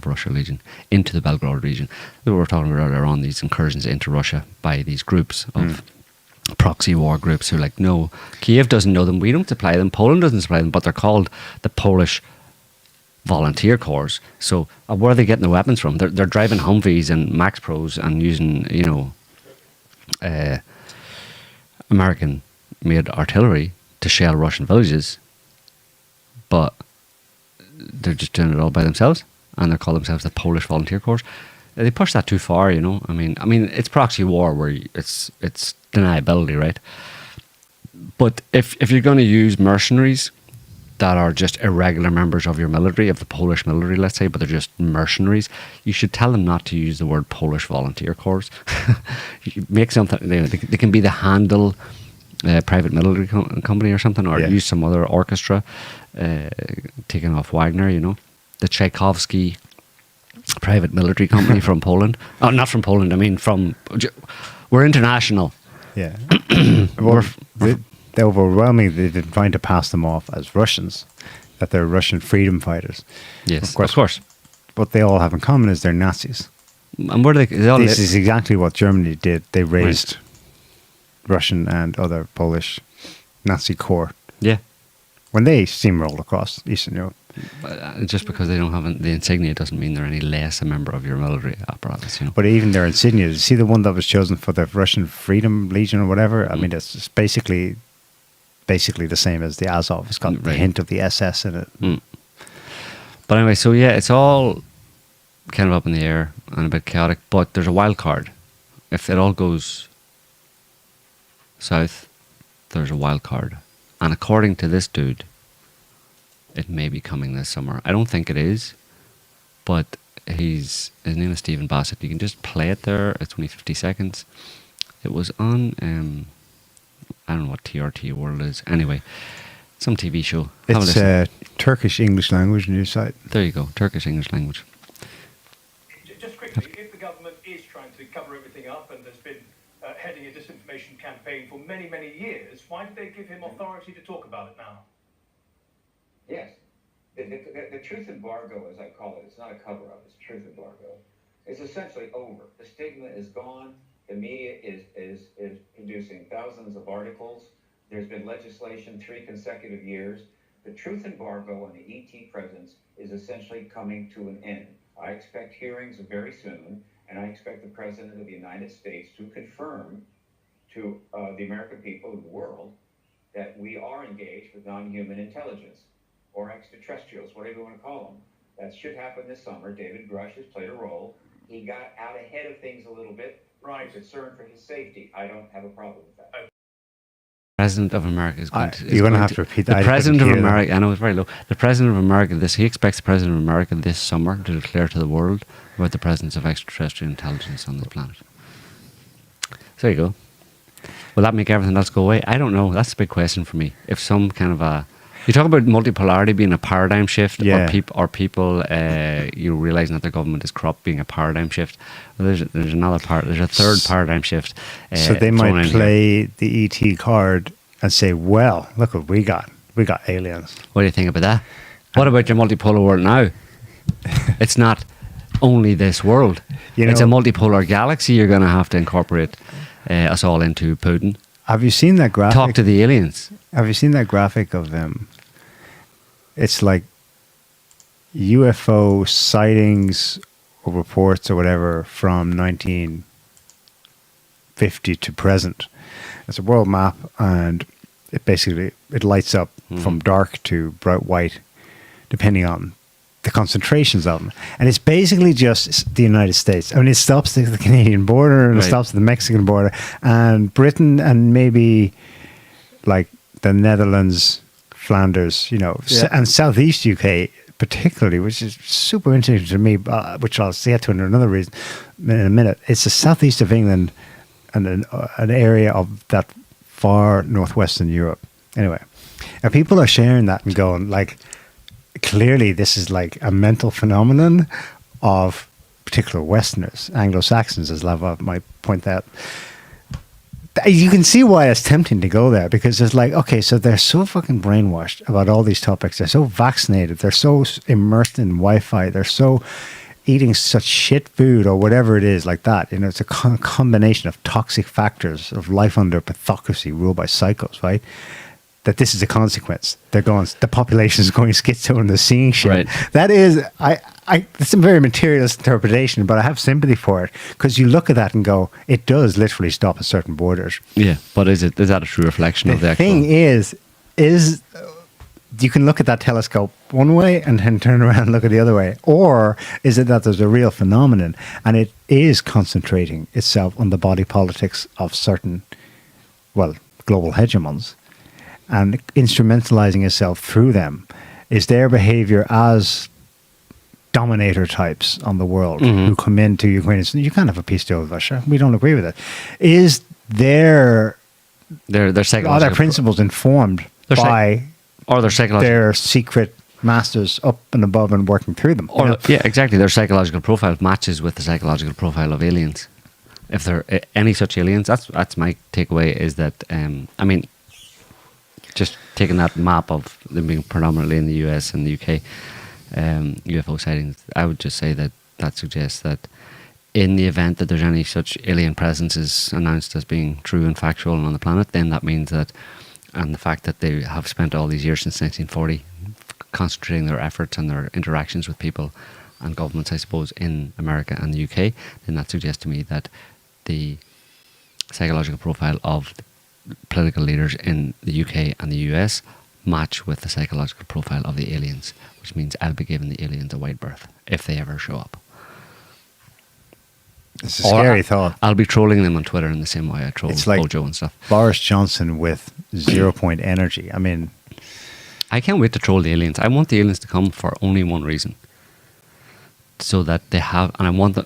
Russia Legion into the Belgorod region. We were talking about earlier on these incursions into Russia by these groups of proxy war groups who are like, no, Kiev doesn't know them, we don't supply them, Poland doesn't supply them, but they're called the Polish Volunteer Corps. So where are they getting the weapons from? They're driving Humvees and Max Pros and using, you know, American-made artillery to shell Russian villages, but they're just doing it all by themselves, and they call themselves the Polish Volunteer Corps. They push that too far, you know. I mean, it's proxy war where it's deniability, right? But if you're going to use mercenaries that are just irregular members of your military, of the Polish military, let's say, but they're just mercenaries, you should tell them not to use the word Polish Volunteer Corps. You make something. They can be the Handel private military company or something, or use some other orchestra taking off Wagner, you know, the Tchaikovsky private military company from Poland. Oh, not from Poland, I mean we're international. Yeah. Well, they overwhelmingly, they've been trying to pass them off as Russians, that they're Russian freedom fighters. Yes, of course. What they all have in common is they're Nazis. And where this is exactly what Germany did. They raised Russian and other Polish Nazi corps. Yeah. When they steamrolled across Eastern Europe. Just because they don't have the insignia doesn't mean they're any less a member of your military apparatus, you know. But even their insignia, you see the one that was chosen for the Russian Freedom Legion or whatever? I mean, it's basically the same as the Azov. It's got the hint of the SS in it. But anyway, so yeah, it's all kind of up in the air and a bit chaotic, but there's a wild card. If it all goes south, there's a wild card. And according to this dude, it may be coming this summer. I don't think it is, but his name is Stephen Bassett. You can just play it there. It's only 50 seconds. It was on, I don't know what TRT World is. Anyway, some TV show. It's a Turkish English language news site. There you go, Turkish English language. Just quickly, if the government is trying to cover everything up and has been heading a disinformation campaign for many, many years, why did they give him authority to talk about it now? Yes. The truth embargo, as I call it, it's not a cover-up, it's truth embargo. It's essentially over. The stigma is gone. The media is producing thousands of articles. There's been legislation 3 consecutive years. The truth embargo on the ET presence is essentially coming to an end. I expect hearings very soon, and I expect the President of the United States to confirm to the American people and the world that we are engaged with non-human intelligence, or extraterrestrials, whatever you want to call them. That should happen this summer. David Grush has played a role. He got out ahead of things a little bit. Right. I'm concerned for his safety. I don't have a problem with that. President of America is going to... You're going to have to repeat that. The President of America... I know, it's very low. The President of America, he expects the President of America this summer to declare to the world about the presence of extraterrestrial intelligence on this planet. So there you go. Will that make everything else go away? I don't know. That's a big question for me. If some kind of a... You talk about multipolarity being a paradigm shift, or people realising that their government is corrupt being a paradigm shift. Well, there's another part. There's a third paradigm shift. So they might play the ET card and say, "Well, look what we got. We got aliens." What do you think about that? What about your multipolar world now? It's not only this world. It's a multipolar galaxy. You're going to have to incorporate us all into, Putin. Have you seen that graphic? Talk to the aliens. Have you seen that graphic of them? It's like UFO sightings or reports or whatever from 1950 to present. It's a world map, and it lights up from dark to bright white, depending on the concentrations of them. And it's basically just the United States. I mean, it stops at the Canadian border, and it stops at the Mexican border, and Britain, and maybe like the Netherlands, Flanders, and Southeast UK particularly, which is super interesting to me, which I'll get to in another reason in a minute. It's the southeast of England and an area of that far northwestern Europe. Anyway, and people are sharing that and going like, clearly this is like a mental phenomenon of particular Westerners, Anglo-Saxons, as Lava might point out. You can see why it's tempting to go there, because it's like, okay, so they're so fucking brainwashed about all these topics. They're so vaccinated. They're so immersed in Wi-Fi. They're so eating such shit food or whatever it is like that. It's a combination of toxic factors of life under pathocracy ruled by psychos, right? That this is a consequence. They're going, the population is going schizo and they're seeing shit. Right. That is, it's a very materialist interpretation, but I have sympathy for it, because you look at that and go, it does literally stop at certain borders. Yeah, but is that a true reflection of the actual... The thing is you can look at that telescope one way and then turn around and look at the other way. Or is it that there's a real phenomenon and it is concentrating itself on the body politics of certain, global hegemons, and instrumentalizing itself through them? Is their behavior as dominator types on the world who come into Ukraine and say, you can't have a peace deal with Russia, we don't agree with it. Is their principles informed by their secret masters up and above and working through them? Yeah, exactly. Their psychological profile matches with the psychological profile of aliens. If there are any such aliens, that's my takeaway, is that, just taking that map of them being predominantly in the US and the UK, UFO sightings, I would just say that suggests that in the event that there's any such alien presences announced as being true and factual on the planet, then that means that, and the fact that they have spent all these years since 1940 concentrating their efforts and their interactions with people and governments, I suppose, in America and the UK, then that suggests to me that the psychological profile of political leaders in the UK and the US match with the psychological profile of the aliens, which means I'll be giving the aliens a wide berth if they ever show up. It's a scary thought. I'll be trolling them on Twitter in the same way I troll Bojo and stuff. Boris Johnson with 0 point energy. I mean, I can't wait to troll the aliens. I want the aliens to come for only one reason. So that they have, and I want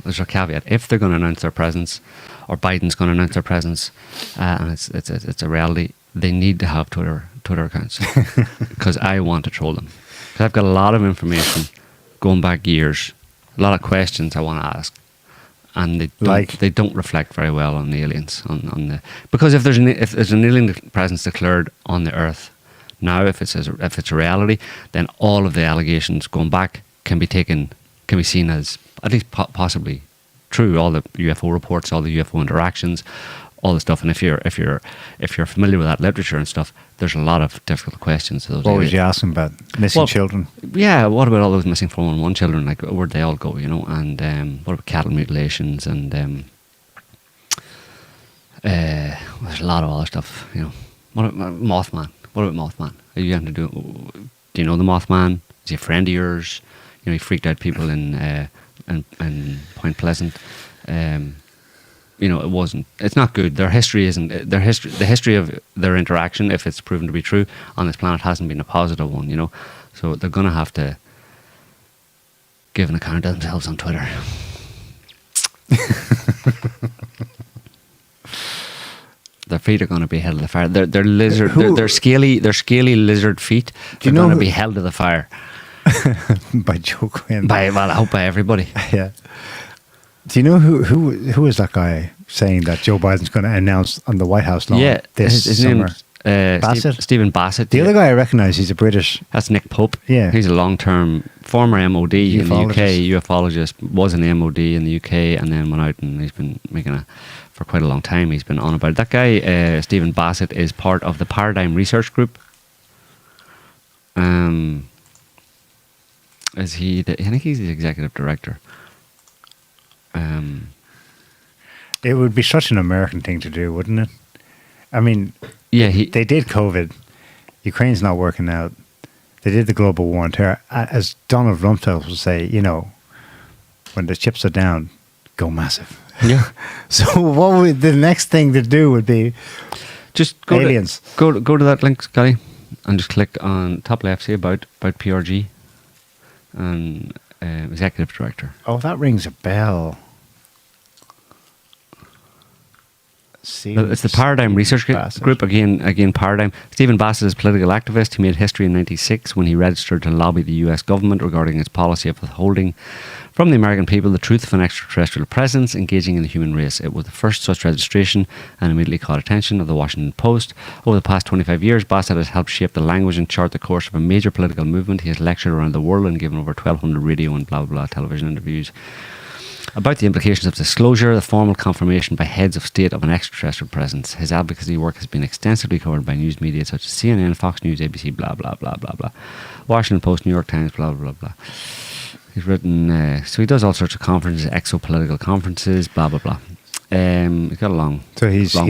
there's a caveat. If they're going to announce their presence, or Biden's going to announce their presence, and it's a reality, they need to have Twitter accounts, because I want to troll them. Because I've got a lot of information going back years, a lot of questions I want to ask, and they don't reflect very well on the aliens. Because if there's an alien presence declared on the Earth now, if it's a reality, then all of the allegations going back can be seen as at least possibly true. All the UFO reports, all the UFO interactions, all the stuff. And if you're familiar with that literature and stuff, there's a lot of difficult questions to those. What was you asking about? Missing children? Yeah, what about all those missing 411 children? Like, where'd they all go? And what about cattle mutilations? And there's a lot of other stuff. What about Mothman? What about Mothman? Are you having to do? Do you know the Mothman? Is he a friend of yours? he freaked out people in Point Pleasant. It wasn't. It's not good. Their history isn't. The history of their interaction, if it's proven to be true on this planet, hasn't been a positive one. So they're going to have to give an account of themselves on Twitter. Their feet are going to be held to the fire. They're lizard. They're scaly. They're scaly lizard feet. They're going to be held to the fire by Joe Quinn. I hope by everybody. Yeah. Do you know who is that guy saying that Joe Biden's going to announce on the White House lawn this his summer? Bassett? Stephen Bassett. The other guy I recognise, he's a British. That's Nick Pope. Yeah. He's a long-term former MOD in the UK, ufologist, was an MOD in the UK, and then went out and he's been for quite a long time. He's been on about it. That guy, Stephen Bassett, is part of the Paradigm Research Group. Is he? I think he's the executive director. It would be such an American thing to do, wouldn't it? I mean, yeah, they did COVID. Ukraine's not working out. They did the global war on terror. As Donald Rumsfeld would say, when the chips are down, go massive. Yeah. So what would the next thing to do would be just go aliens. Go to that link, Scotty, and just click on top left, see about PRG and executive director. Oh, that rings a bell. It's the Paradigm Research Group, again Paradigm. Stephen Bassett is a political activist. He made history in 1996 when he registered to lobby the US government regarding its policy of withholding from the American people the truth of an extraterrestrial presence engaging in the human race. It was the first such registration and immediately caught attention of the Washington Post. Over the past 25 years, Bassett has helped shape the language and chart the course of a major political movement. He has lectured around the world and given over 1,200 radio and blah, blah, blah television interviews about the implications of disclosure, the formal confirmation by heads of state of an extraterrestrial presence. His advocacy work has been extensively covered by news media such as CNN, Fox News, ABC, blah, blah, blah, blah, blah. Washington Post, New York Times, blah, blah, blah. He's written, so he does all sorts of conferences, exopolitical conferences, blah, blah, blah. He's got a long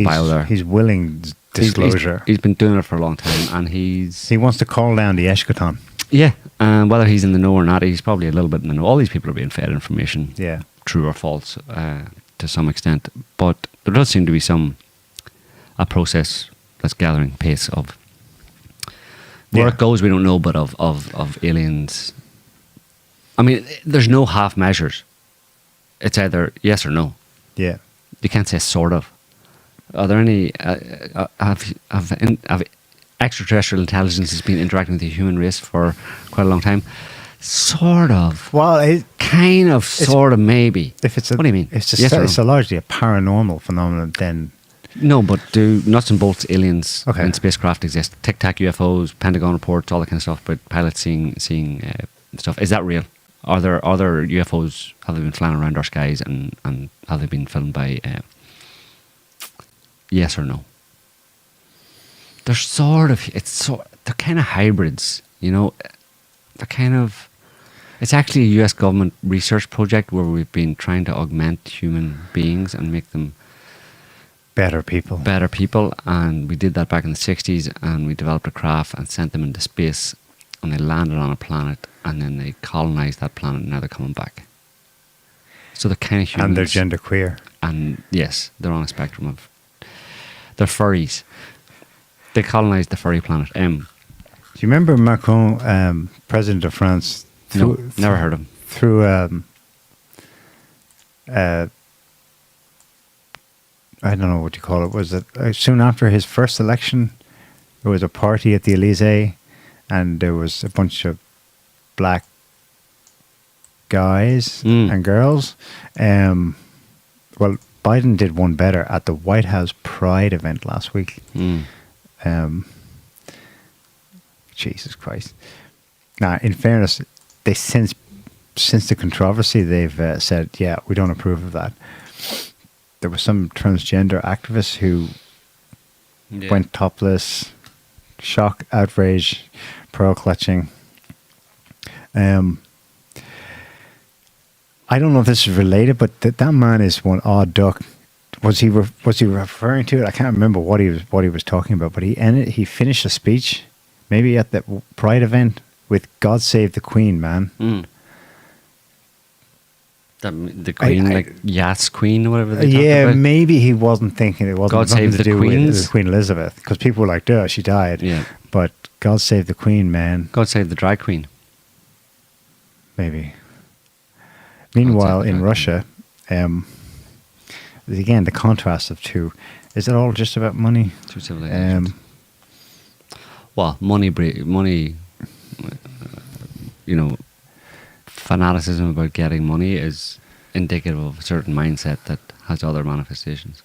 bio there. He's willing disclosure. He's been doing it for a long time, and he wants to call down the eschaton. Yeah, whether he's in the know or not, he's probably a little bit in the know. All these people are being fed information. Yeah. True or false to some extent, but there does seem to be a process that's gathering pace of where it goes. We don't know, but of aliens. I mean, there's no half measures. It's either yes or no. Yeah, you can't say sort of. Are there any? Have extraterrestrial intelligences been interacting with the human race for quite a long time? Sort of. Well, kind of, sort of, maybe. If it's what do you mean? It's largely a paranormal phenomenon. Then no, but do nuts and bolts aliens in spacecraft exist? Tic Tac UFOs, Pentagon reports, all that kind of stuff. But pilots seeing stuff. Is that real? Are there UFOs? Have they been flying around our skies and have they been filmed by? Yes or no? They're sort of. They're kind of hybrids. They're kind of. It's actually a US government research project where we've been trying to augment human beings and make them better people. And we did that back in the 60s, and we developed a craft and sent them into space, and they landed on a planet, and then they colonized that planet, and now they're coming back. So they're kind of humans. And they're genderqueer. And yes, they're on a spectrum of. They're furries. They colonized the furry planet. Do you remember Macron, president of France? No, never heard of him. Through I don't know what you call it. Was it soon after his first election? There was a party at the Elysee, and there was a bunch of black guys and girls. Well, Biden did one better at the White House Pride event last week. Jesus Christ! Now, in fairness, they since the controversy, they've said, yeah, we don't approve of that. There was some transgender activists who went topless, shock, outrage, pearl clutching. I don't know if this is related, but that man is one odd duck. Was he referring to it? I can't remember what he was talking about. But he finished a speech, maybe at the Pride event, with "God Save the Queen," man. The Queen, like Yas Queen, or whatever they talk yeah, about. maybe he wasn't thinking it wasn't God nothing Save to the do Queens? with Queen Elizabeth, because people were like, duh, she died. Yeah. But God Save the Queen, man, God Save the Drag Queen. maybe. Meanwhile, the in drag Russia, again, the contrast of two. Is it all just about money? Two civilizations. Well, money, fanaticism about getting money is indicative of a certain mindset that has other manifestations.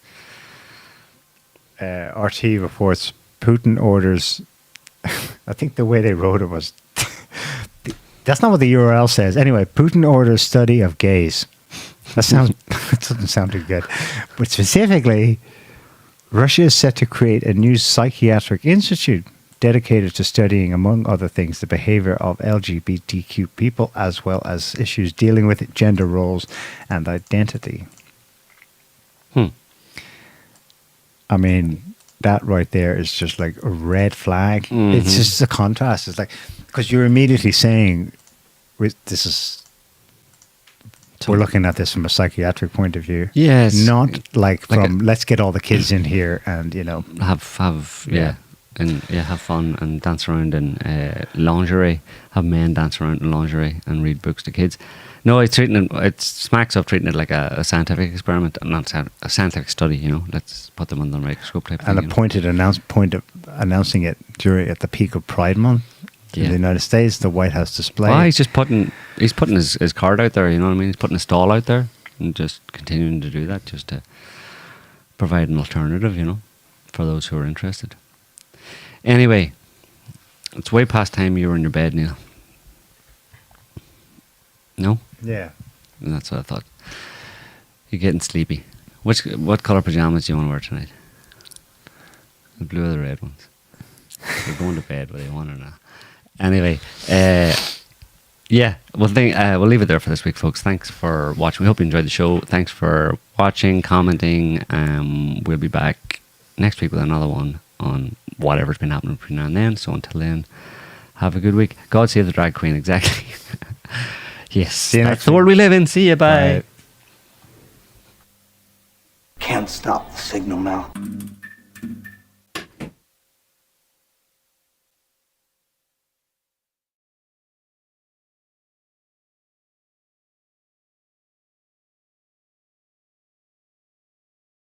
RT reports Putin orders. I think the way they wrote it was. That's not what the URL says. Anyway, Putin orders study of gays. That sounds. It doesn't sound too good. But specifically, Russia is set to create a new psychiatric institute dedicated to studying, among other things, the behavior of LGBTQ people, as well as issues dealing with gender roles and identity. I mean, that right there is just like a red flag. Mm-hmm. It's just a contrast. It's like, because you're immediately saying, this is, we're looking at this from a psychiatric point of view. Yes. Not like from, let's get all the kids in here and, have fun and dance around in lingerie. Have men dance around in lingerie and read books to kids. No, it smacks of treating it like a scientific experiment and not a scientific study. Let's put them under the microscope type and thing. point of announcing it at the peak of Pride Month in the United States, the White House display. Well, he's putting his card out there. You know what I mean? He's putting his stall out there and just continuing to do that, just to provide an alternative. For those who are interested. Anyway, it's way past time you were in your bed, Neil. No? Yeah. And that's what I thought. You're getting sleepy. What colour pyjamas do you want to wear tonight? The blue or the red ones? You're going to bed whether you want or not. Anyway, we'll leave it there for this week, folks. Thanks for watching. We hope you enjoyed the show. Thanks for watching, commenting. We'll be back next week with another one on whatever's been happening between now and then. So until then, have a good week. God save the drag queen, exactly. Yes, that's the world we live in. See you, bye. Can't stop the signal now.